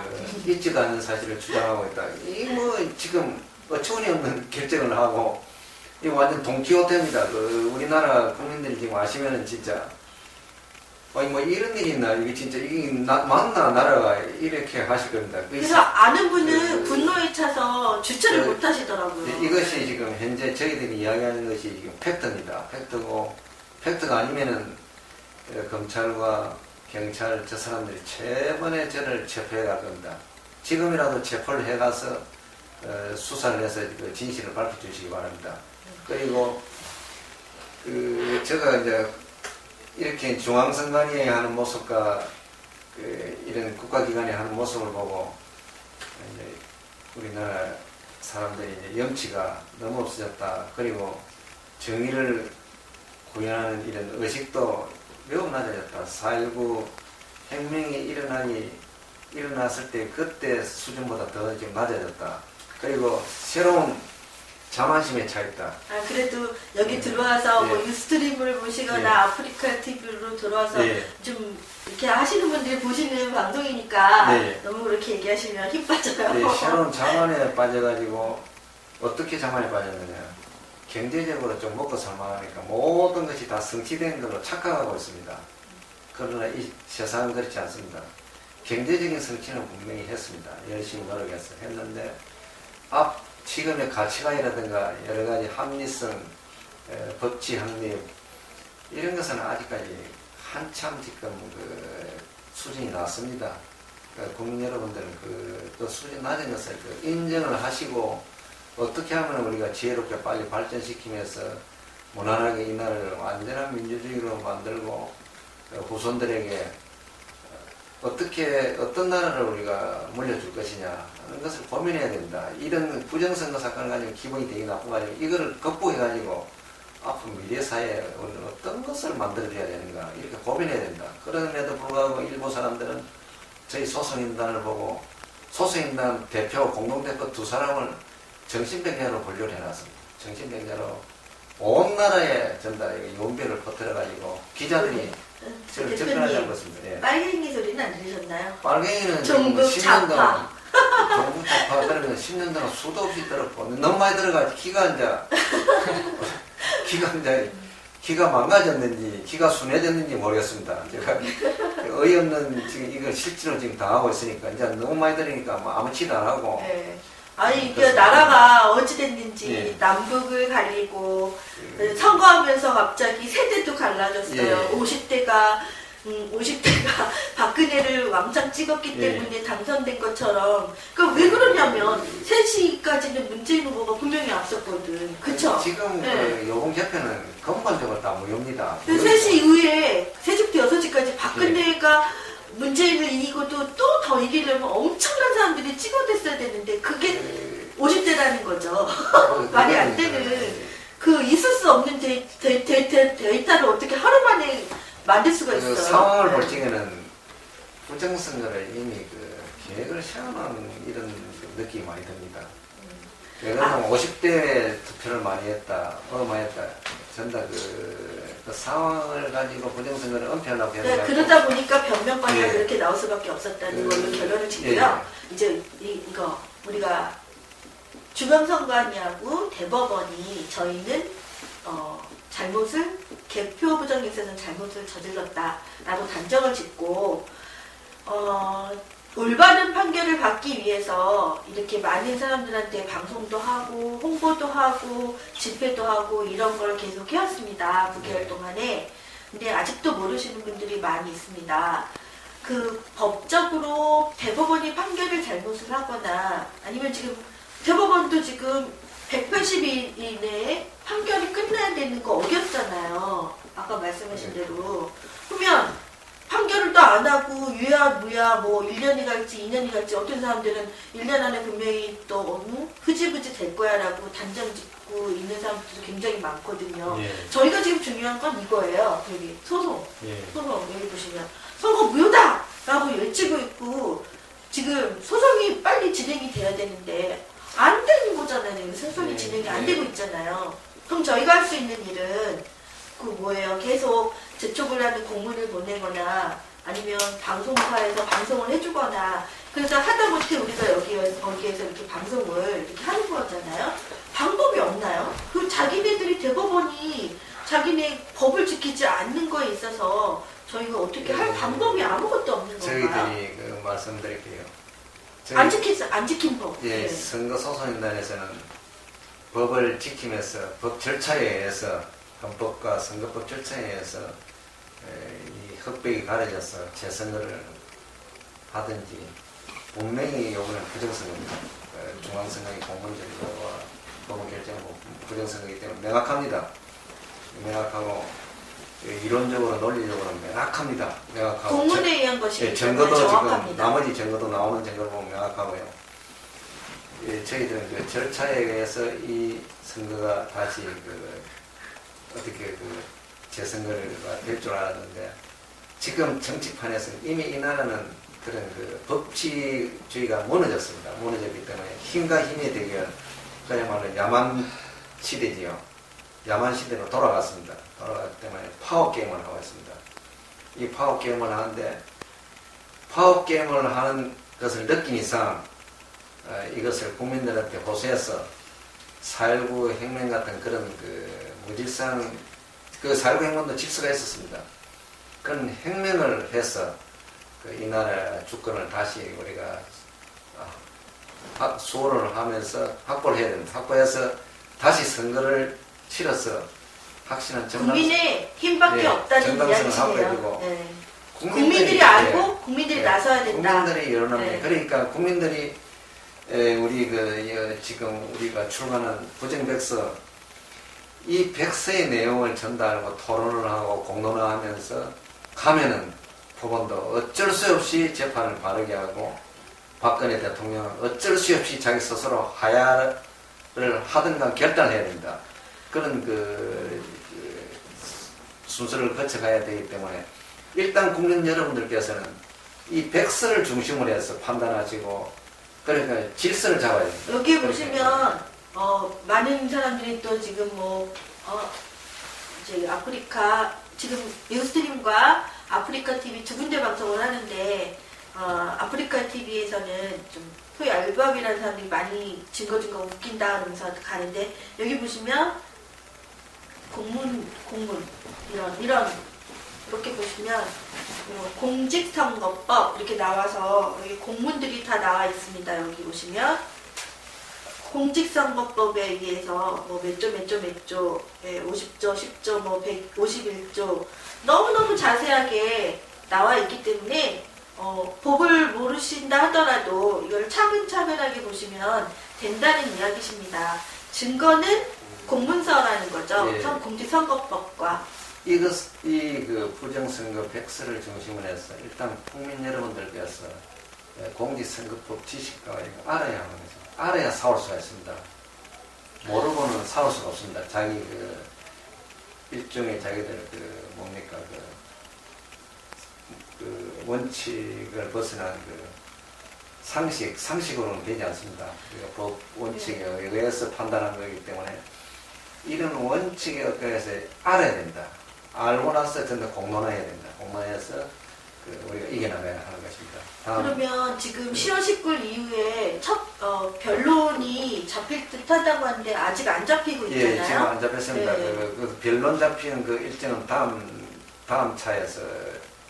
있지도 않는 사실을 주장하고 있다. 이 뭐 지금 어처구니 없는 결정을 하고 이 완전 동키호테입니다. 그 우리나라 국민들이 지금 아시면은 진짜 아니 뭐 이런 일이 있나 이게 진짜 이게 맞나 나라가 이렇게 하실 겁니다. 그래서 아는 분은 분노에 차서 주체를 못 하시더라고요. 이것이 지금 현재 저희들이 이야기하는 것이 지금 팩트입니다. 팩트가 아니면은 검찰과 경찰 저 사람들이 최번에 저를 체포해 갈 겁니다. 지금이라도 체포를 해가서 수사를 해서 그 진실을 밝혀주시기 바랍니다. 그리고 그 제가 이제 이렇게 중앙선관위에 하는 모습과 그 이런 국가기관이 하는 모습을 보고 이제 우리나라 사람들이 이제 염치가 너무 없어졌다. 그리고 정의를 구현하는 이런 의식도 매우 낮아졌다. 4.19 혁명이 일어났을 때 그때 수준보다 더 좀 낮아졌다. 그리고 새로운 자만심에 차 있다. 그래도 여기 들어와서 뭐 예. 유스트림을 보시거나 예. 아프리카 TV로 들어와서 예. 좀 이렇게 하시는 분들이 보시는 방송이니까 네. 너무 그렇게 얘기하시면 힘 빠져요. 새로운 자만에 빠져가지고 어떻게 자만에 빠졌느냐. 경제적으로 좀 먹고 살만하니까 모든 것이 다 성취된 걸로 착각하고 있습니다. 그러나 이 세상은 그렇지 않습니다. 경제적인 성취는 분명히 했습니다. 열심히 노력해서 했는데 지금의 가치관이라든가 여러 가지 합리성, 법치 확립 이런 것은 아직까지 한참 지금 수준이 낮습니다. 그러니까 국민 여러분들은 또 수준 낮은 것을 인정을 하시고 어떻게 하면 우리가 지혜롭게 빨리 발전시키면서 무난하게 이 나라를 완전한 민주주의로 만들고 후손들에게 어떤 나라를 우리가 물려줄 것이냐 하는 것을 고민해야 됩니다. 이런 부정선거 사건을 가지고 기분이 되게 나쁘가지고 이거를 극복해가지고 앞으로 미래 사회에 어떤 것을 만들어줘야 되는가 이렇게 고민해야 된다. 그럼에도 불구하고 일부 사람들은 저희 소송인단을 보고 소송인단 대표, 공동대표 두 사람을 정신병자로 분류를 해놨습니다. 정신병자로 온 나라에 전달에 용병을 퍼뜨려가지고 기자들이 저를 접근하지 않고 있습니다. 예. 빨갱이 소리는 안 들으셨나요? 빨갱이는 전국 10년 동안 좌파. 전국 좌파 그러면 10년 동안 수도 없이 들었고 너무 많이 들어가지고 기가 망가졌는지 기가 순해졌는지 모르겠습니다. 제가 어이없는 지금 이걸 실제로 지금 당하고 있으니까 이제 너무 많이 들으니까 뭐 아무치도 안 하고. 네. 아니 이게 나라가 어찌 됐는지 예. 남북을 갈리고 선거하면서 갑자기 세대도 갈라졌어요. 예. 50대가 박근혜를 왕창 찍었기 예. 때문에 당선된 것처럼. 그러니까 왜 그러냐면 3시까지는 문재인 후보가 분명히 앞섰거든. 그쵸? 지금 예. 여공협회는 근본적으로 다 무효입니다. 3시 이후에 3시부터 6시까지 박근혜가 문재인을 이기고도 또 더 이기려면 엄청난 사람들이 찍어댔어야 되는데 그게 50대라는 거죠. 말이 안 되는 있을 수 없는 데이터를 어떻게 하루 만에 만들 수가 있어요. 상황을 볼 적에는 부정선거를 이미 계획을 세워놓은 이런 느낌이 많이 듭니다. 왜냐하면 50대 투표를 많이 했다, 많이 했다. 전다 그 상황을 가지고 부정선거를 은폐하려고 했는데. 네, 그러다 보니까 변명관계가 예. 그렇게 나올 수밖에 없었다는 걸로 결론을 짓고요. 이제 이거 우리가 중앙선관위하고 대법원이 저희는 잘못을 개표 부정에 있어서는 잘못을 저질렀다라고 단정을 짓고 올바른 판결을 받기 위해서 이렇게 많은 사람들한테 방송도 하고 홍보도 하고 집회도 하고 이런 걸 계속 해왔습니다. 9개월 동안에. 근데 아직도 모르시는 분들이 많이 있습니다. 법적으로 대법원이 판결을 잘못을 하거나 아니면 지금 대법원도 지금 180일 이내에 판결이 끝나야 되는 거 어겼잖아요. 아까 말씀하신 대로. 그러면 판결을 또 안 하고 유야 무야 뭐 1년이 갈지 2년이 갈지 어떤 사람들은 1년 안에 분명히 또 흐지부지 될 거야 라고 단정 짓고 있는 사람들도 굉장히 많거든요. 예. 저희가 지금 중요한 건 이거예요. 여기 소송. 예. 소송 여기 보시면 선거 무효다! 라고 외치고 있고 지금 소송이 빨리 진행이 돼야 되는데 안 되는 거잖아요. 소송이 예. 진행이 안 예. 되고 있잖아요. 그럼 저희가 할 수 있는 일은 뭐예요? 계속 재촉을 하는 공문을 보내거나 아니면 방송사에서 방송을 해주거나 그래서 하다못해 우리가 거기에서 이렇게 방송을 이렇게 하는 거잖아요. 방법이 없나요? 자기네들이 대법원이 자기네 법을 지키지 않는 거에 있어서 저희가 어떻게 할 방법이 아무것도 없는 건가요? 저희들이 말씀드릴게요. 안 지킨 법. 예, 네. 선거소송인단에서는 법을 지키면서 법 절차에 의해서 헌법과 선거법 절차에 의해서 이 흑백이 가려져서 재선거를 하든지 분명히 요거는 부정선거입니다. 중앙선거의 공문제도와 법원 결정은 부정선거이기 때문에 명확합니다. 명확하고 이론적으로 논리적으로 명확합니다. 명확하고 공문에 의한 것이 예, 증거도 정확합니다. 지금 나머지 증거도 나오는 증거를 보면 명확하고요. 예, 저희들은 절차에 의해서 이 선거가 다시 어떻게 재선거가 될 줄 알았는데 지금 정치판에서는 이미 이 나라는 그런 법치주의가 무너졌습니다. 무너졌기 때문에 힘과 힘의 대결, 그야말로 야만 시대지요. 야만 시대로 돌아갔습니다. 돌아갔기 때문에 파워게임을 하고 있습니다. 이 파워게임을 하는데 파워게임을 하는 것을 느낀 이상 이것을 국민들한테 호소해서 4.19 혁명 같은 그런 그 무질서한 그 4.19 혁명도 질서가 있었습니다. 그런 혁명을 해서 그 이 나라 주권을 다시 우리가 수호를 하면서 확보를 해야 됩니다. 확보해서 다시 선거를 치러서 확실한 국민의 힘밖에 없다는 정당성을 이야기시네요. 확보해주고 네. 국민들이 알고 국민들이 나서야 된다. 국민들이 여론합니다. 네. 그러니까 국민들이 우리 지금 우리가 출간한 부정백서 이 백서의 내용을 전달하고 토론을 하고 공론화하면서 가면은 법원도 어쩔 수 없이 재판을 바르게 하고 박근혜 대통령은 어쩔 수 없이 자기 스스로 하야를 하든가 결단을 해야 된다. 그런 순서를 거쳐가야 되기 때문에 일단 국민 여러분들께서는 이 백서를 중심으로 해서 판단하시고 그러니까 질서를 잡아야 됩니다. 여기 보시면 많은 사람들이 또 지금 이제 아프리카 지금 뉴스트림과 아프리카 TV 두 군데 방송을 하는데 아프리카 TV에서는 좀 표알밥이라는 사람들이 많이 증거 웃긴다 그러면서 가는데 여기 보시면 공문 이런 이렇게 보시면 공직선거법 이렇게 나와서 여기 공문들이 다 나와 있습니다. 여기 보시면 공직선거법에 의해서 뭐 몇 조 50조 10조 뭐 151조 너무너무 자세하게 나와 있기 때문에 법을 모르신다 하더라도 이걸 차근차근하게 보시면 된다는 이야기십니다. 증거는 공문서라는 거죠. 예. 공직선거법과 이 부정선거 백서를 중심으로 해서 일단 국민 여러분들께서 공직선거법 지식과 이거 알아야 하는 거죠. 알아야 싸울 수가 있습니다. 모르고는 싸울 수가 없습니다. 자기 일종의 자기들 원칙을 벗어난 상식으로는 되지 않습니다. 법 원칙에 의해서 판단한 거기 때문에 이런 원칙에 의해서 알아야 된다. 알고 나서 전부 공론화해야 된다. 공론화해서 우리가 이겨나가야 하는 것입니다. 그러면 지금 10월 19일 이후에 첫 변론이 잡힐 듯 하다고 하는데 아직 안 잡히고 있잖아요. 예, 지금 안 잡혔습니다. 네. 그 변론 잡히는 그 일정은 다음 차에서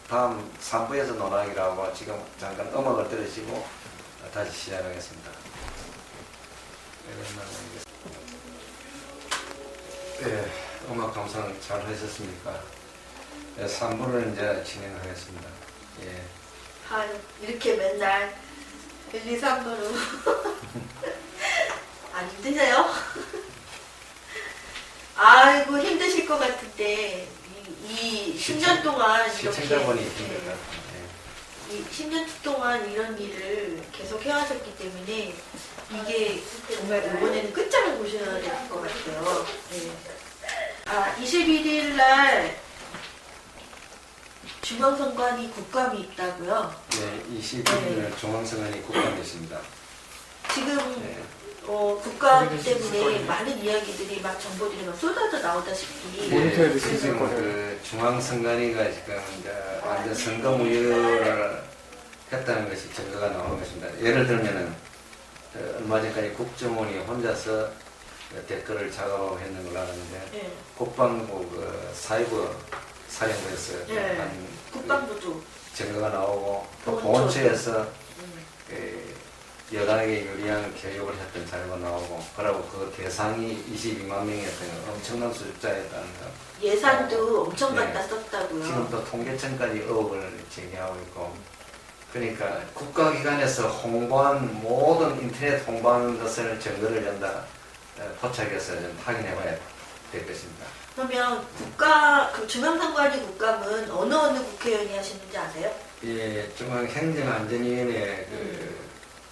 다음 3부에서 논하기로 하고 지금 잠깐 음악을 들으시고 다시 시작하겠습니다. 네, 음악 감상 잘 하셨습니까? 네, 3부를 이제 진행하겠습니다. 예. 이렇게 맨날 1, 2, 3부로 안 힘드세요? 아이고 힘드실 것 같은데 이 10년 동안 이렇게 시청자분이 힘들다. 이 10년 동안 이런 일을 계속 해왔었기 때문에 이게 정말 이번에는 끝장을 보셔야 될 것 같아요. 네. 21일 날 중앙선관위 국감이 있다고요? 네, 21일 중앙선관위 국감됐습니다. 지금 네. 국감 때문에 많은 이야기들이 막 정보들이 막 쏟아져 나오다시피 네, 지금 중앙선관위가 지금 이제 완전 선거무효를 했다는 것이 증거가 나오는 것입니다. 예를 들면은 얼마 전까지 국정원이 혼자서 댓글을 작업했는 걸로 아는데 네. 국방부 사이버 사령부에서 한 국방부도 증거가 나오고 또 보훈처. 보훈처에서 여당에게 유리한 교육을 했던 자료가 나오고 그러고 그 대상이 22만 명이었던 엄청난 숫자였다는 거. 예산도 엄청 네. 갖다 썼다고요. 지금 또 통계청까지 의혹을 제기하고 있고 그러니까 국가기관에서 홍보한 모든 인터넷 홍보하는 것을 증거를 전다 포착해서 좀 확인해봐야 될 것입니다. 그러면 그 중앙선관위 국감은 어느 국회의원이 하시는지 아세요? 예, 중앙행정안전위원회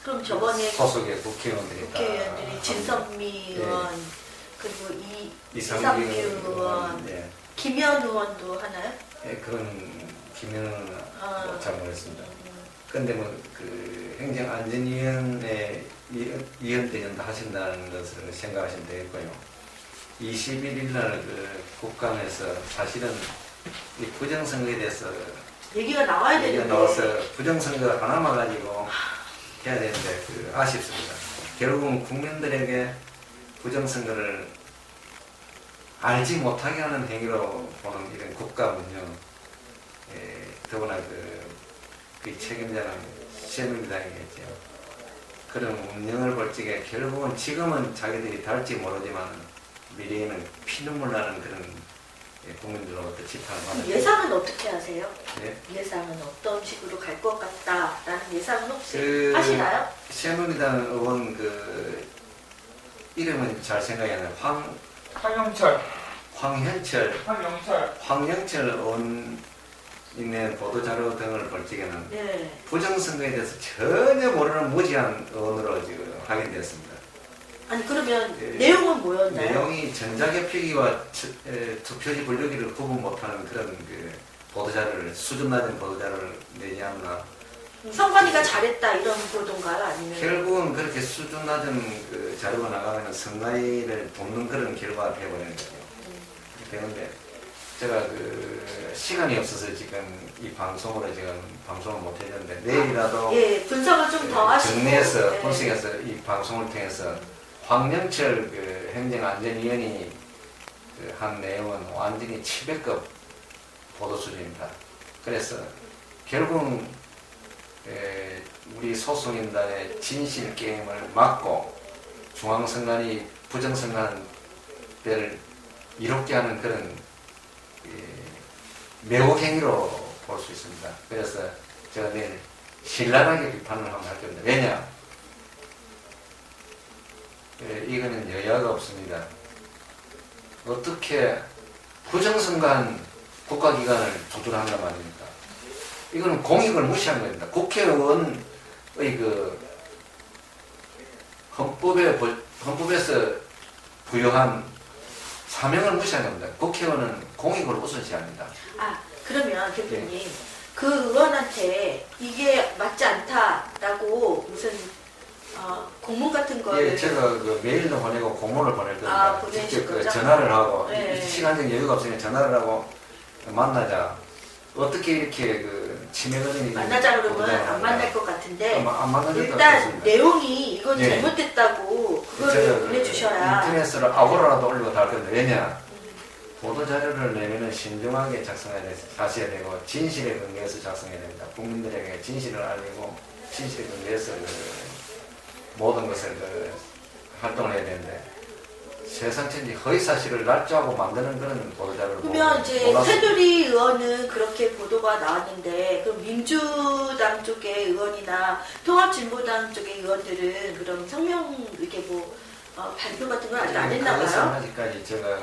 그럼 저번에 소속의 국회의원들이 국회의원들이 진선미 예. 의원 그리고 이상규 이상규 의원, 예. 김현 의원도 하나요? 예, 그런 김현은 잘 모르겠습니다. 근데 행정안전위원회 위원대전도 하신다는 것을 생각하시면 되겠고요. 21일 날 국감에서 사실은 이 부정선거에 대해서 얘기가 나와야 얘기가 되는데 나와서 부정선거 하나만 가지고 해야 되는데 아쉽습니다. 결국은 국민들에게 부정선거를 알지 못하게 하는 행위로 보는 이런 국가 운영, 더구나 그 책임자는 새누리당이겠죠. 그런 운영을 볼 적에 결국은 지금은 자기들이 달지 모르지만 미래에는 피눈물 나는 그런 국민들로부터 지탄을 받는. 예상은 어떻게 하세요? 네? 예상은 어떤 식으로 갈 것 같다라는 예상은 혹시 하시나요? 새누리당 의원 이름은 잘 생각이 안 나요. 황영철 의원 있는 보도자료 등을 볼 적에는 네. 부정선거에 대해서 전혀 모르는 무지한 의원으로 지금 확인됐습니다. 아니 그러면 예. 내용은 뭐였나요? 내용이 전자개표기와 투표지 분류기를 구분 못하는 그런 보도자료를 수준 낮은 보도자료를 내지 않나. 선관위가 잘했다 이런 보도인가요? 아니면 결국은 그렇게 수준 낮은 자료가 나가면 선관위를 돕는 그런 결과가 되어버리는 거죠. 되는데 제가 시간이 없어서 지금 이 방송으로 지금 방송을 못 했는데 내일이라도 예, 분석을 좀 더 하시고 정리해서 네. 분석해서 이 방송을 통해서 황영철 행정안전위원이 한 내용은 완전히 700급 보도 수준입니다. 그래서 결국 우리 소속인단의 진실 게임을 막고 중앙선관위 부정선관대를 이롭게 하는 그런 매혹행위로 볼 수 있습니다. 그래서 제가 내일 신랄하게 비판을 한번 할 겁니다. 왜냐? 이거는 여야가 없습니다. 어떻게 부정선관 국가기관을 조절한단 말입니까? 이거는 공익을 무시한 겁니다. 국회의원의 헌법에서 부여한 사명을 무시한 겁니다. 국회의원은 공익을 우선시합니다. 그러면 대표님 그 의원한테 이게 맞지 않다라고 무슨 공문 같은 거를 제가 메일도 보내고 공문을 보낼 겁니다. 보내실 직접 거죠? 전화를 하고 네. 시간적 여유가 없으니까 전화를 하고 만나자. 어떻게 이렇게 치매거든요. 만나자 그러면 안 만날 것 같은데 안 만날 것 일단 같습니다. 내용이 이건 예. 잘못됐다고 그거를 제가 보내주셔야 인터넷으로 아고라라도 올리고 다 할 건데 왜냐? 보도자료를 내면은 신중하게 작성해야 되고 진실에 근거해서 작성해야 됩니다. 국민들에게 진실을 알리고 진실에 근거해서 모든 것을 활동을 해야 되는데 세상천지 허위사실을 날조하고 만드는 그런 보도자료를 그러면 이제 새누리 의원은 그렇게 보도가 나왔는데 그럼 민주당 쪽의 의원이나 통합진보당 쪽의 의원들은 그럼 성명 이렇게 발표 같은 건 아직 안 했나 그것은 봐요? 아직까지 제가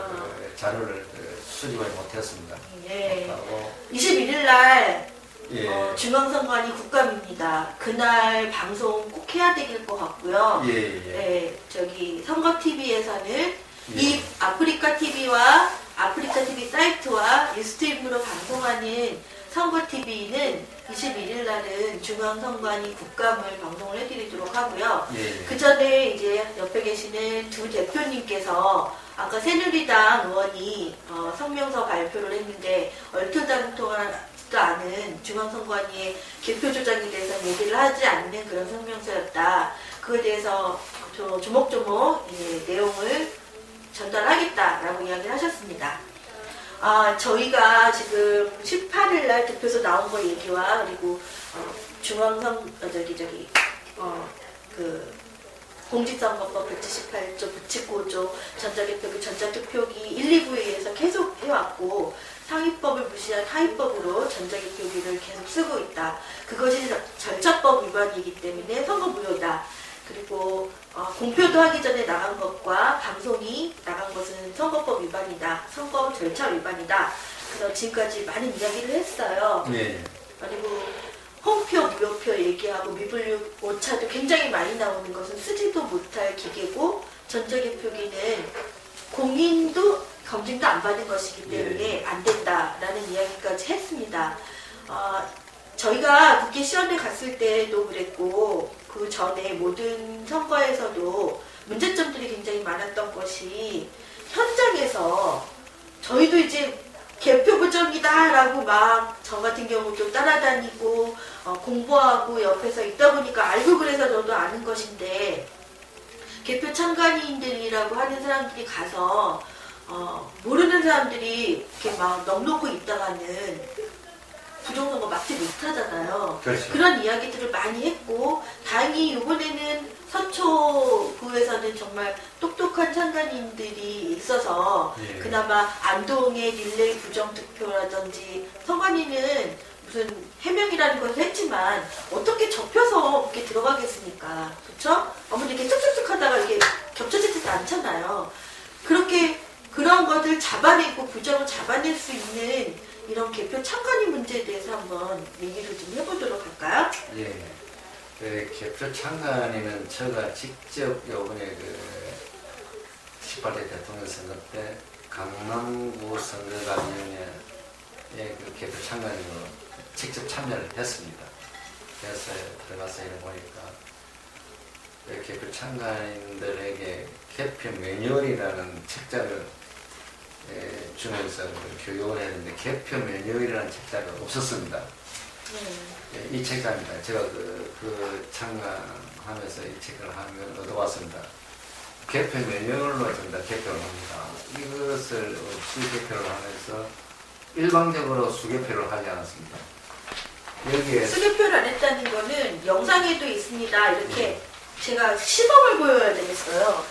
자료를 수집을 못했습니다. 예. 못하고 21일 날 예. 중앙선관위 국감입니다. 그날 방송 꼭 해야 될 것 같고요. 예. 저기 선거TV에서는 이 아프리카TV와 아프리카TV 사이트와 유스트림으로 방송하는 선거TV는 21일 날은 중앙선관위 국감을 방송을 해드리도록 하고요. 그 전에 이제 옆에 계시는 두 대표님께서 아까 새누리당 의원이 성명서 발표를 했는데 얼토당토하지도 않은 중앙선관위의 개표 조작에 대해서 얘기를 하지 않는 그런 성명서였다. 그거에 대해서 조목조목 내용을 전달하겠다라고 이야기를 하셨습니다. 저희가 지금 18일 날 득표소 나온 거 얘기와 그리고 공직선거법 178조, 179조, 전자투표기 1, 2부에 의해서 계속 해왔고 상위법을 무시한 하위법으로 전자투표기를 계속 쓰고 있다. 그것이 절차법 위반이기 때문에 선거무효이다. 그리고 공표도 하기 전에 나간 것과 방송이 나간 것은 선거법 위반이다. 선거 절차 위반이다. 그래서 지금까지 많은 이야기를 했어요. 네. 그리고 홍표, 무효표 얘기하고 미분류 오차도 굉장히 많이 나오는 것은 쓰지도 못할 기계고 전자개표기는 공인도 검증도 안 받은 것이기 때문에 안 된다라는 이야기까지 했습니다. 저희가 국회 시연회 갔을 때도 그랬고 그 전에 모든 선거에서도 문제점들이 굉장히 많았던 것이 현장에서 저희도 이제 개표 부정이다 라고 막 저 같은 경우도 따라다니고 공부하고 옆에서 있다 보니까 알고 그래서 저도 아는 것인데 개표 참관인들이라고 하는 사람들이 가서 모르는 사람들이 이렇게 막 넋놓고 있다가는 부정선거 막지 못하잖아요. 그렇죠. 그런 이야기들을 많이 했고 다행히 이번에는 서초구에서는 정말 똑똑한 참관인들이 있어서 예. 그나마 안동의 릴레이 부정투표라든지 선관위는 무슨 해명이라는 것을 했지만 어떻게 접혀서 이렇게 들어가겠습니까? 그렇죠? 아무리 이렇게 쓱쓱쓱 하다가 이렇게 겹쳐지지 않잖아요. 그렇게 그런 것들 잡아내고 부정을 잡아낼 수 있는 이런 개표 참관인 문제에 대해서 한번 얘기를 좀 해보도록 할까요? 예. 개표 참관인은 제가 직접 요번에 18대 대통령 선거 때 강남구 선거관위원회에 그 개표 참관인으로 직접 참여를 했습니다. 그래서 들어가서 해보니까 개표 참관인들에게 개표 매뉴얼이라는 책자를 주면서 교육을 했는데 개표 매뉴얼이라는 책자가 없었습니다. 이 책자입니다. 제가 그 참관하면서 이 책을 한 걸 얻어왔습니다. 개표 매뉴얼로 전부 다 개표를 합니다. 이것을 없이 개표를 하면서 일방적으로 수개표를 하지 않았습니다. 여기에 수개표를 안 했다는 거는 영상에도 있습니다. 이렇게 제가 시범을 보여야 되겠어요.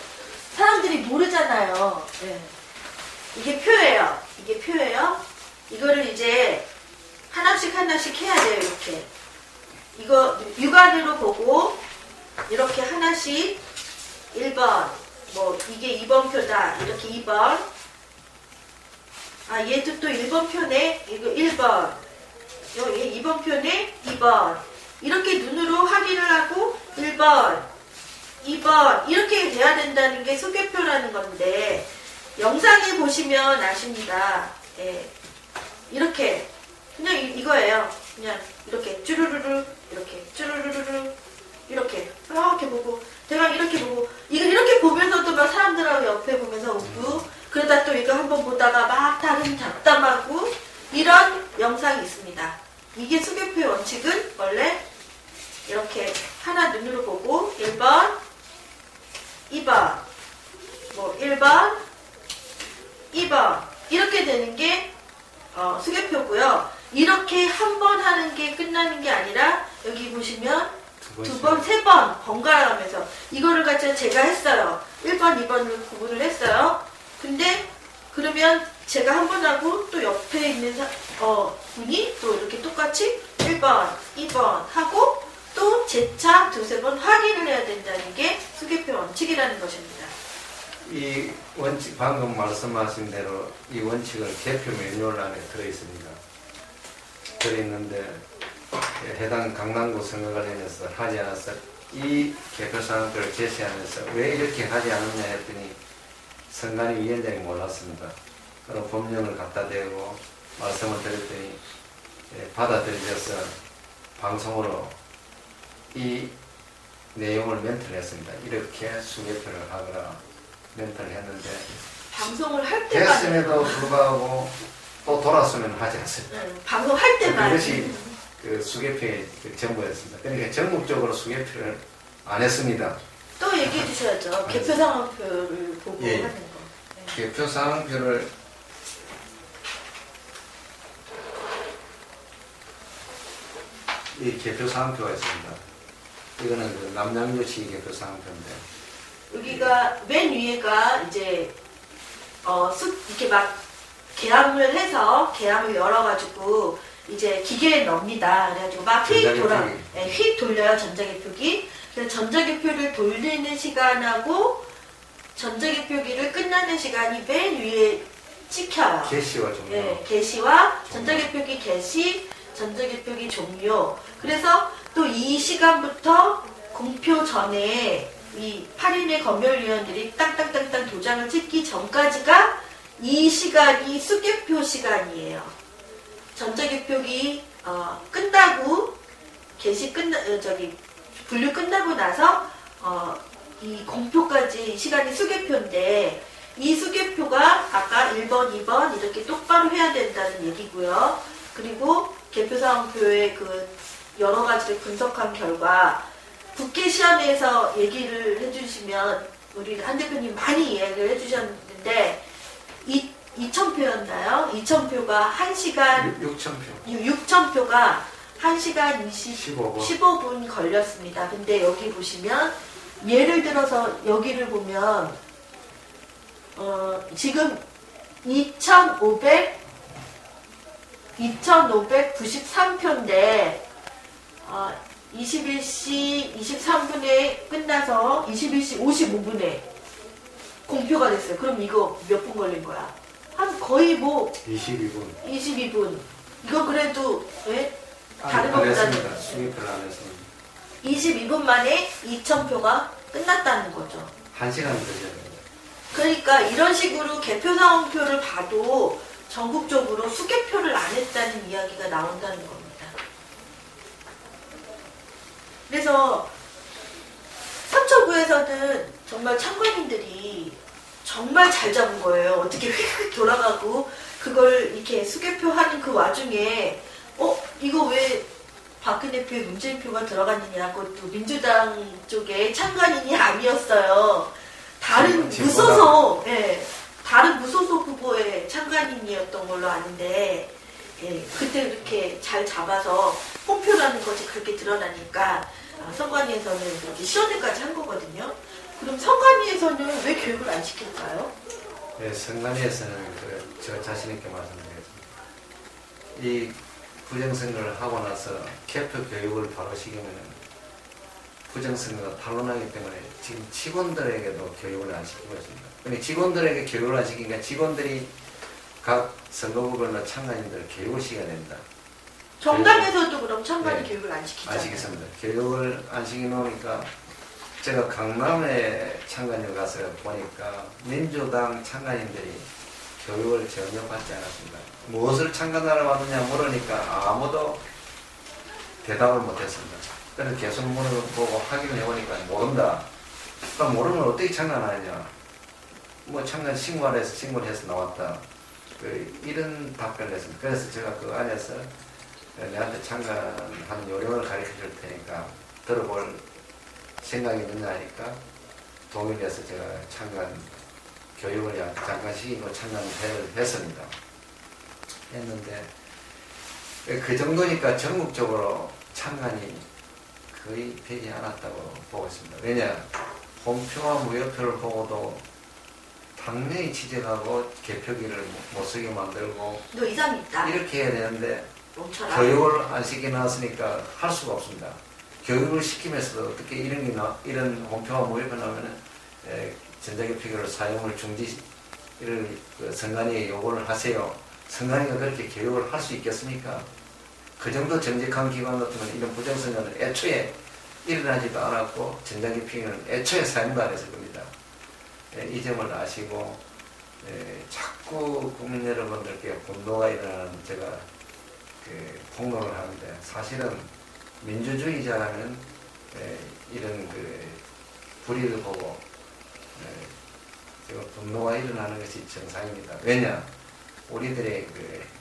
사람들이 모르잖아요. 네. 이게 표예요. 이게 표예요. 이거를 이제 하나씩 하나씩 해야 돼요. 이렇게. 이거 육안으로 보고 이렇게 하나씩 1번 뭐 이게 2번 표다. 이렇게 2번. 아 얘도 또 1번 표네. 이거 1번. 얘 2번 표네. 2번. 이렇게 눈으로 확인을 하고 1번, 2번 이렇게 돼야 된다는 게 수개표라는 건데 영상에 보시면 아십니다. 예. 이렇게 그냥 이거예요. 그냥 이렇게 쭈루루루 이렇게 쭈루루루루 이렇게 보고 대강 이렇게 보고 이걸 이렇게 보면서도 막 사람들하고 옆에 보면서 웃고 그러다 또 이거 한번 보다가 막 다른 잡담하고 이런 영상이 있습니다. 이게 수개표의 원칙은 원래 이렇게 하나 눈으로 보고 1번, 2번, 뭐 1번, 2번 이렇게 되는 게 수개표고요. 이렇게 한 번 하는 게 끝나는 게 아니라 여기 보시면 두 번, 세 번 번갈아 가면서 이거를 가지고 제가 했어요. 1번, 2번을 구분을 했어요. 근데 그러면 제가 한 번 하고 또 옆에 있는 분이 또 이렇게 똑같이 1번, 2번 하고 또 재차 두세 번 확인을 해야 된다는 게 수개표 원칙이라는 것입니다. 이 원칙, 방금 말씀하신 대로 이 원칙은 개표 매뉴얼 안에 들어있습니다. 들어있는데 해당 강남구 선거관련해서 하지 않아서 이 개표 사항들을 제시하면서 왜 이렇게 하지 않았냐 했더니 선관위 위원장이 몰랐습니다. 그럼 법령을 갖다 대고 말씀을 드렸더니 받아들여서 방송으로 이 내용을 멘트를 했습니다. 이렇게 수개표를 하거라 멘트를 했는데 방송을 할 때만 됐음에도 불구하고 또 돌았으면 하지 않습니다. 방송할 때만 그것이 그 수개표의 그 전부였습니다. 그러니까 전국적으로 수개표를 안 했습니다. 또 얘기해 주셔야죠. 개표 상황표를 보고 예. 하는 거. 네. 개표 상황표를 이 개표 상황표가 있습니다. 이거는 그 남양주시 개표 상황표인데 여기가 맨 위에가 이제 이렇게 막 계량을 해서 계량을 열어가지고 이제 기계에 넣습니다. 그래가지고 막 휙 돌려요. 전자개표기. 그래서 전자개표를 돌리는 시간하고 전자개표기를 끝나는 시간이 맨 위에 찍혀요. 개시와 종료. 네, 개시와 전자개표기 개시, 전자개표기 종료. 그래서 또 이 시간부터 공표 전에 이 8인의 검열위원들이 땅땅땅땅 도장을 찍기 전까지가 이 시간이 수개표 시간이에요. 전자개표기 끝나고 분류 끝나고 나서 이 공표까지 시간이 수개표인데 이 수개표가 아까 1번, 2번 이렇게 똑바로 해야 된다는 얘기고요. 그리고 개표상황표의 그 여러 가지를 분석한 결과 국회 시험에서 얘기를 해주시면 우리 한 대표님 많이 이야기를 해주셨는데 2,000표였나요? 2,000표가 1시간 6,000표. 6,000표가 1시간 15분. 15분 걸렸습니다. 근데 여기 보시면 예를 들어서 여기를 보면 지금 2,593표인데 21시 23분에 끝나서 21시 55분에 공표가 됐어요. 그럼 이거 몇 분 걸린 거야? 한 거의 뭐 22분. 22분. 이거 그래도 왜? 다른 안 것보다는 했습니다. 수입을 안 했습니다. 22분 만에 2,000표가 끝났다는 거죠. 1시간 걸렸습니다. 그러니까 이런 식으로 개표 사원표를 봐도 전국적으로 수개표를 안 했다는 이야기가 나온다는 겁니다. 그래서 삼천구에서는 정말 참관인들이 정말 잘 잡은 거예요. 어떻게 휙휙 돌아가고 그걸 이렇게 수개표 하는 그 와중에 이거 왜 박근혜 표에 문재인 표가 들어갔느냐. 그것도 민주당 쪽에 참관인이 아니었어요. 다른 무소속, 다른 무소속 후보의 참관인이었던 걸로 아는데, 그때 이렇게 잘 잡아서 홈표라는 것이 그렇게 드러나니까 선관위에서는 이렇게 시연회까지 한 거거든요. 그럼 선관위에서는 왜 교육을 안 시킬까요? 네, 선관위에서는 제가 자신 있게 말씀드리겠습니다. 이 부정선거를 하고 나서 개표 교육을 바로 시키면 부정선거가 탄로나기 때문에 지금 직원들에게도 교육을 안 시키고 있습니다. 근데 직원들에게 교육을 안 시키니까 직원들이 각 선거구별로 참관인들을 교육을 시켜야 됩니다. 정당에서도 그럼 참관인 교육을 안 시키잖아요. 안 시켰습니다. 교육을 안 시켜놓으니까 제가 강남에 참관인을 가서 보니까 민주당 참관인들이 교육을 전혀 받지 않았습니다. 무엇을 참관하러 왔느냐 물으니까 아무도 대답을 못했습니다. 그래서 계속 물어보고 확인해 보니까 모른다. 그럼 모르면 어떻게 참관하느냐. 뭐 참관 신고해서 나왔다. 이런 답변을 했습니다. 그래서 제가 그 안에서 내한테 참관하는 요령을 가르쳐 줄 테니까 들어볼 생각이 있느냐 하니까 동의해서 제가 참관 교육을 잠깐 시키고 참관을 했습니다. 했는데 그 정도니까 전국적으로 참관이 거의 되지 않았다고 보고 있습니다. 왜냐? 홈표와 무효표를 보고도 당연히 지적하고 개표기를 못 쓰게 만들고 너 이상 있다. 이렇게 해야 되는데 멈춰라. 교육을 안 시켜놨으니까 할 수가 없습니다. 교육을 시키면서도 어떻게 이런 홈표와 무효표 나오면은 전자개표기를 사용을 중지를 선관위에 요구를 하세요. 선관위가 그렇게 교육을 할 수 있겠습니까? 그 정도 정직한 기관 같으면 이런 부정선거는 애초에 일어나지도 않았고 전자개표기는 애초에 사용도 안 했을 겁니다. 이 점을 아시고 자꾸 국민 여러분들께 분노가 일어나는 제가 폭로를 하는데 사실은 민주주의자라면 이런 불의를 보고 분노가 일어나는 것이 정상입니다. 왜냐? 우리들의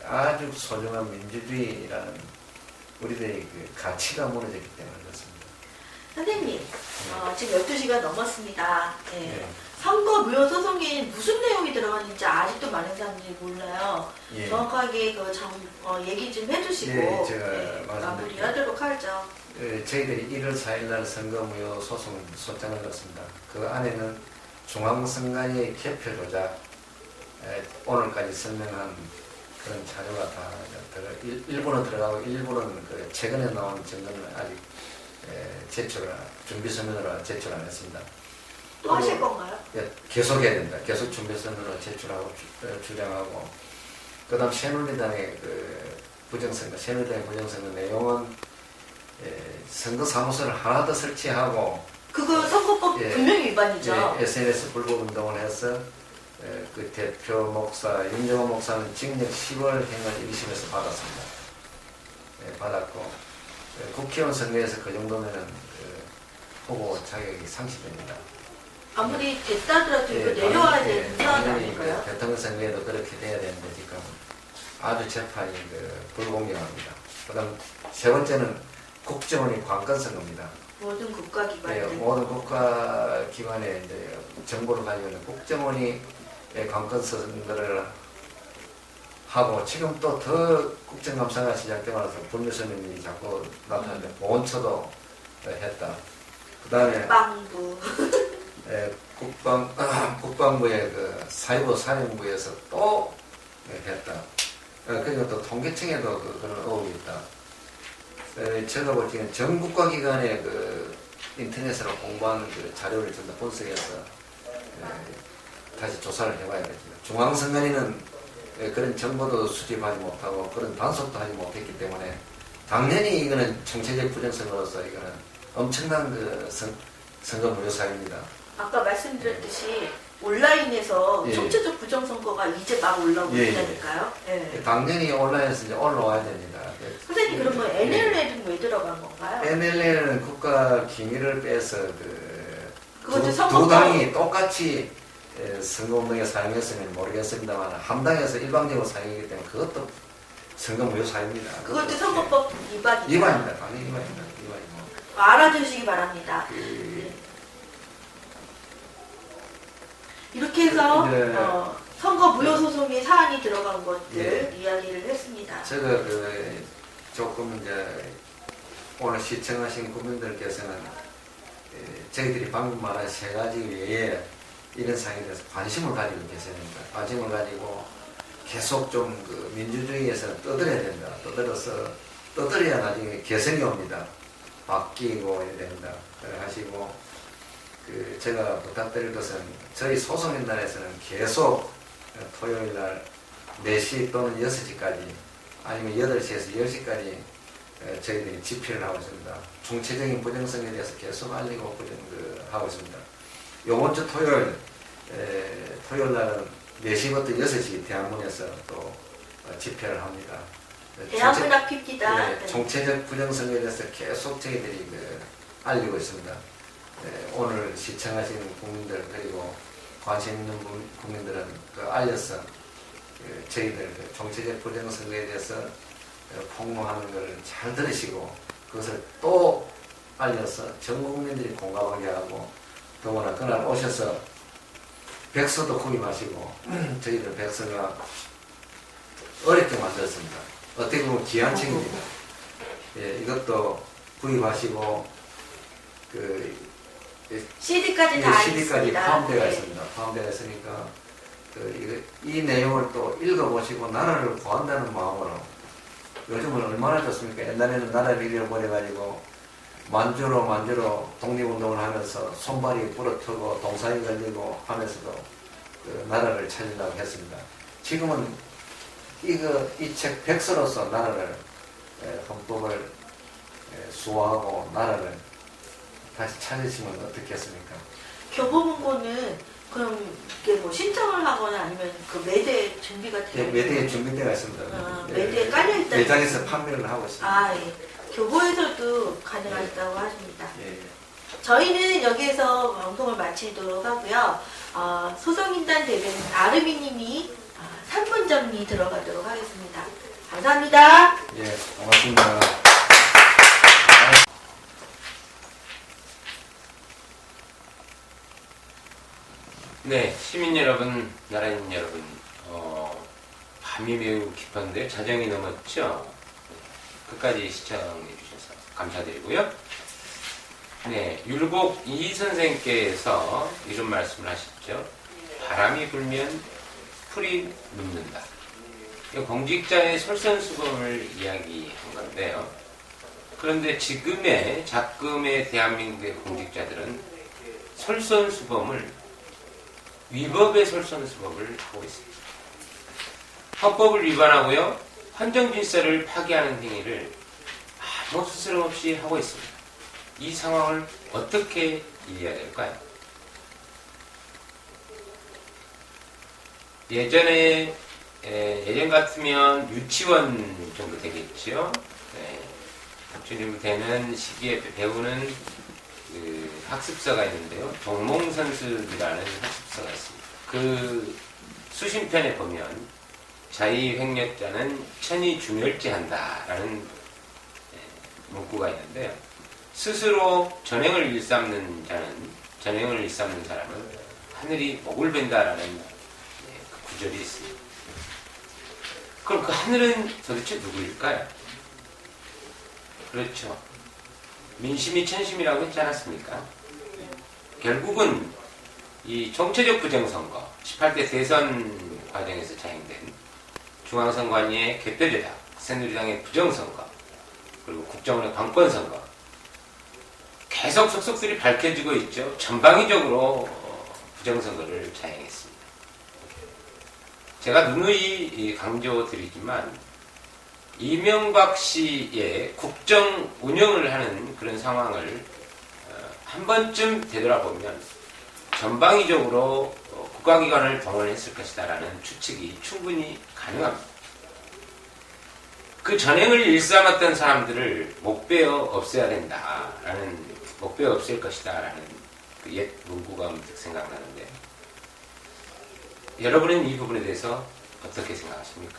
아주 소중한 민주주의라는 우리들의 가치가 무너졌기 때문에 그렇습니다. 선생님, 지금 12시가 넘었습니다. 네. 선거 무효 소송에 무슨 내용이 들어갔는지 아직도 많은 사람들이 몰라요. 예. 정확하게 얘기 좀 해주시고 네, 제가 마무리하도록 하죠. 저희들이 1월 4일날 선거 무효 소송 소장을 넣었습니다. 그 안에는 중앙선관위의 개표 조작, 오늘까지 설명한 그런 자료가 다 일부는 들어가고 일부는 최근에 나온 증거는 아직 준비서면으로 제출 안 했습니다. 또 하실 건가요? 계속 해야 됩니다. 계속 준비서면으로 제출하고 주장하고 그 다음 새누리당의 새누리당의 부정선거 내용은 선거사무소를 하나 더 설치하고 그거 선거법 분명히 위반이죠. SNS 불법 운동을 해서 그 대표 목사 윤정호 목사는 징역 10월 행을 1심에서 받았습니다. 받았고 국회의원 선거에서 그 정도면은 후보 자격이 상실됩니다. 아무리 됐다 하더라도 이거 내려와야 되는 상황 아닌가요? 대통령 선거에도 그렇게 돼야 되는데 지금 아주 재판이 불공정합니다. 그 다음 세 번째는 국정원이 관건 선거입니다. 모든 국가기관들. 네, 모든 국가기관에 이제 정보를 가지고 있는 국정원이 관건 선거를 하고, 지금 또 더 국정감사가 시작되면서 불미스님이 자꾸 나타나는데 보훈처도 했다. 그 다음에 국방부. 국방부의 그 사이버 사령부에서 또 했다. 그리고 또 통계청에도 그런 의혹이 있다. 제가 볼 때는 전 국가기관의 그 인터넷으로 공부한 그 자료를 전부 분석해서 다시 조사를 해봐야겠습니다. 중앙선관위는 그런 정보도 수집하지 못하고 그런 단속도 하지 못했기 때문에 당연히 이거는 정체적 부정선거로서 이거는 엄청난 그 선거 무효 사유입니다. 아까 말씀드렸듯이 온라인에서 예. 총체적 부정선거가 이제 막 올라오고 예, 예. 있다니까요. 예. 당연히 온라인에서 이제 올라와야 됩니다. 선생님 그러면 NLL은 왜 들어간 건가요? NLL은 국가 기밀을 빼서 그것도 두 선거법. 당이 똑같이 선거운동에 사용했으면 모르겠습니다만 함당에서 일방적으로 사용이기 때문에 그것도 선거 무효 사유입니다. 그것도 선거법 위반이다. 위반입니다. 당연히 위반입니다. 위반이고. 알아두시기 바랍니다. 이렇게 해서 네. 선거 무효 소송에 사안이 들어간 것들 예. 이야기를 했습니다. 제가 조금 이제 오늘 시청하신 국민들께서는 저희들이 방금 말한 세 가지 외에 이런 상황에 대해서 관심을 가지고 계셔야 됩니다. 관심을 가지고 계속 좀 그 민주주의에서 떠들어야 된다. 떠들어야 나중에 개선이 옵니다. 바뀌고 이래야 된다. 하시고 제가 부탁드릴 것은 저희 소송인단에서는 계속 토요일 날 4시 또는 6시까지 아니면 8시에서 10시까지 저희들이 집회를 하고 있습니다. 총체적인 부정성에 대해서 계속 알리고 하고 있습니다. 요번 주 토요일 날은 4시부터 6시 대한문에서 또 집회를 합니다. 대한문 앞입니다. 네, 총체적 부정성에 대해서 계속 저희들이 알리고 있습니다. 오늘 시청하시는 국민들 그리고 관심 있는 국민들은 알려서 저희들 총체적 부정선거에 대해서 폭로하는 걸 잘 들으시고 그것을 또 알려서 전 국민들이 공감하게 하고 더구나 그날 오셔서 백서도 구입하시고 저희들 백서가 어렵게 만들었습니다. 어떻게 보면 귀한 책입니다. 이것도 구입하시고 CD까지 다 CD까지 있습니다. 포함되어 네. 있습니다. 포함되어 있으니까 이 내용을 또 읽어보시고 나라를 구한다는 마음으로 요즘은 얼마나 좋습니까? 옛날에는 나라를 잃어버려가지고 만주로 독립운동을 하면서 손발이 부러뜨고 동상이 걸리고 하면서도 나라를 찾으려고 했습니다. 지금은 이 책 백서로서 나라를 헌법을 수호하고 나라를 다시 찾으시면 어떻겠습니까? 교보문고는 그럼 이게 뭐 신청을 하거나 아니면 그 매대 준비가 되어 매대에 준비되어 있습니다. 매대에 깔려 있다. 매장에서 판매를 하고 있습니다. 아, 예. 교보에서도 가능하다고 하십니다. 예. 저희는 여기에서 방송을 마치도록 하고요. 소송인단 대변인 아르미님이 3분 정리 들어가도록 하겠습니다. 감사합니다. 예, 고맙습니다. 네, 시민 여러분, 나라인 여러분, 밤이 매우 깊었는데 자정이 넘었죠? 끝까지 시청해 주셔서 감사드리고요. 네, 율곡 이 선생께서 이런 말씀을 하셨죠. 바람이 불면 풀이 눕는다. 공직자의 솔선수범을 이야기한 건데요. 그런데 작금의 대한민국의 공직자들은 솔선수범을 위법의 솔선수범을 하고 있습니다. 헌법을 위반하고요. 헌정질서를 파괴하는 행위를 아무 스스럼 없이 하고 있습니다. 이 상황을 어떻게 이해해야 될까요? 예전 같으면 유치원 정도 되겠죠. 유치원 되는 시기에 배우는 학습서가 있는데요. 동몽선습이라는 학습서가 있습니다. 그 수신편에 보면 자의횡령자는 천이 중멸제한다라는 문구가 있는데요. 스스로 전행을 일삼는 사람은 하늘이 목을 벤다라는 그 구절이 있습니다. 그럼 그 하늘은 도대체 누구일까요? 그렇죠. 민심이 천심이라고 했지 않았습니까? 결국은 이 정체적 부정선거, 18대 대선 과정에서 자행된 중앙선관위의 개표조작, 새누리당의 부정선거, 그리고 국정원의 관건선거, 계속 속속들이 밝혀지고 있죠. 전방위적으로 부정선거를 자행했습니다. 제가 누누이 강조드리지만 이명박 씨의 국정 운영을 하는 그런 상황을 한 번쯤 되돌아보면 전방위적으로 국가기관을 동원했을 것이다라는 추측이 충분히 가능합니다. 그 전행을 일삼았던 사람들을 목베어 없애야 된다라는, 목베어 없앨 것이다라는 그 옛 문구가 문득 생각나는데, 여러분은 이 부분에 대해서 어떻게 생각하십니까?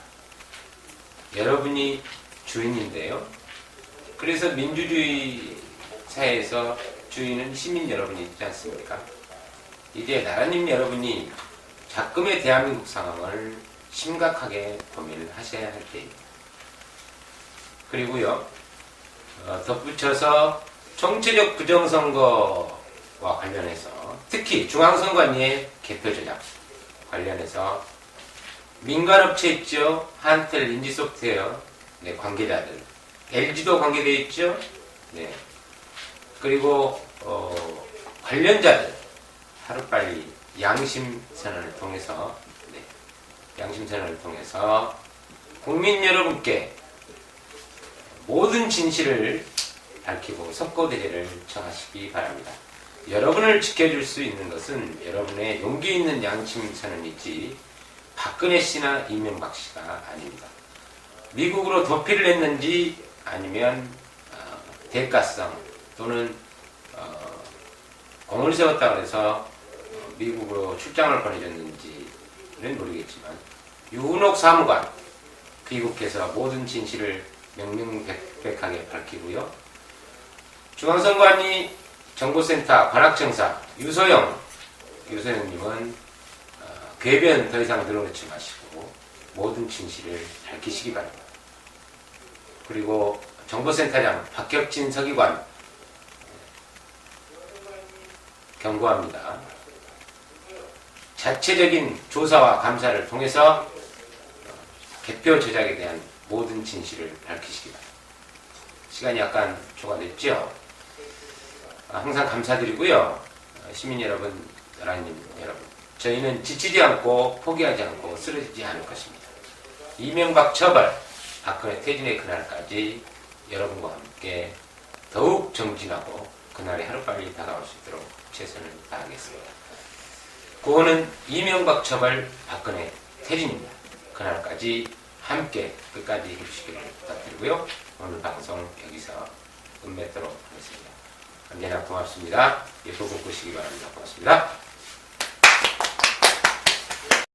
여러분이 주인인데요. 그래서 민주주의 사회에서 주인은 시민 여러분이 있지 않습니까? 이제 나라님 여러분이 작금의 대한민국 상황을 심각하게 고민을 하셔야 할 때입니다. 그리고요, 덧붙여서 정체적 부정선거와 관련해서 특히 중앙선관위의 개표 조작 관련해서 민간업체 있죠. 한텔, 인지소프트웨어 네, 관계자들, LG도 관계되어 있죠. 네. 그리고 관련자들 하루빨리 양심선언을 통해서 양심선언을 통해서 국민 여러분께 모든 진실을 밝히고 석고대죄를 청하시기 바랍니다. 여러분을 지켜줄 수 있는 것은 여러분의 용기 있는 양심선언이지 박근혜 씨나 이명박 씨가 아닙니다. 미국으로 도피를 했는지 아니면 대가성 또는 공을 세웠다고 해서 미국으로 출장을 보내줬는지는 모르겠지만 유은옥 사무관 귀국해서 모든 진실을 명명백백하게 밝히고요. 중앙선관위 정보센터 관악청사 유소영님은 궤변 더 이상 늘어놓지 마시고 모든 진실을 밝히시기 바랍니다. 그리고 정보센터장 박혁진 서기관 경고합니다. 자체적인 조사와 감사를 통해서 개표 조작에 대한 모든 진실을 밝히시기 바랍니다. 시간이 약간 초과됐죠? 항상 감사드리고요. 시민 여러분, 나라님 여러분, 저희는 지치지 않고 포기하지 않고 쓰러지지 않을 것입니다. 이명박 처벌, 박근혜 퇴진의 그날까지 여러분과 함께 더욱 정진하고 그날이 하루빨리 다가올 수 있도록 최선을 다하겠습니다. 구호는 이명박 처벌, 박근혜 퇴진입니다. 그날까지 함께 끝까지 해주시기를 부탁드리고요. 오늘 방송 여기서 끝맺도록 하겠습니다. 언제나 고맙습니다. 예쁘고 보시기 바랍니다. 고맙습니다.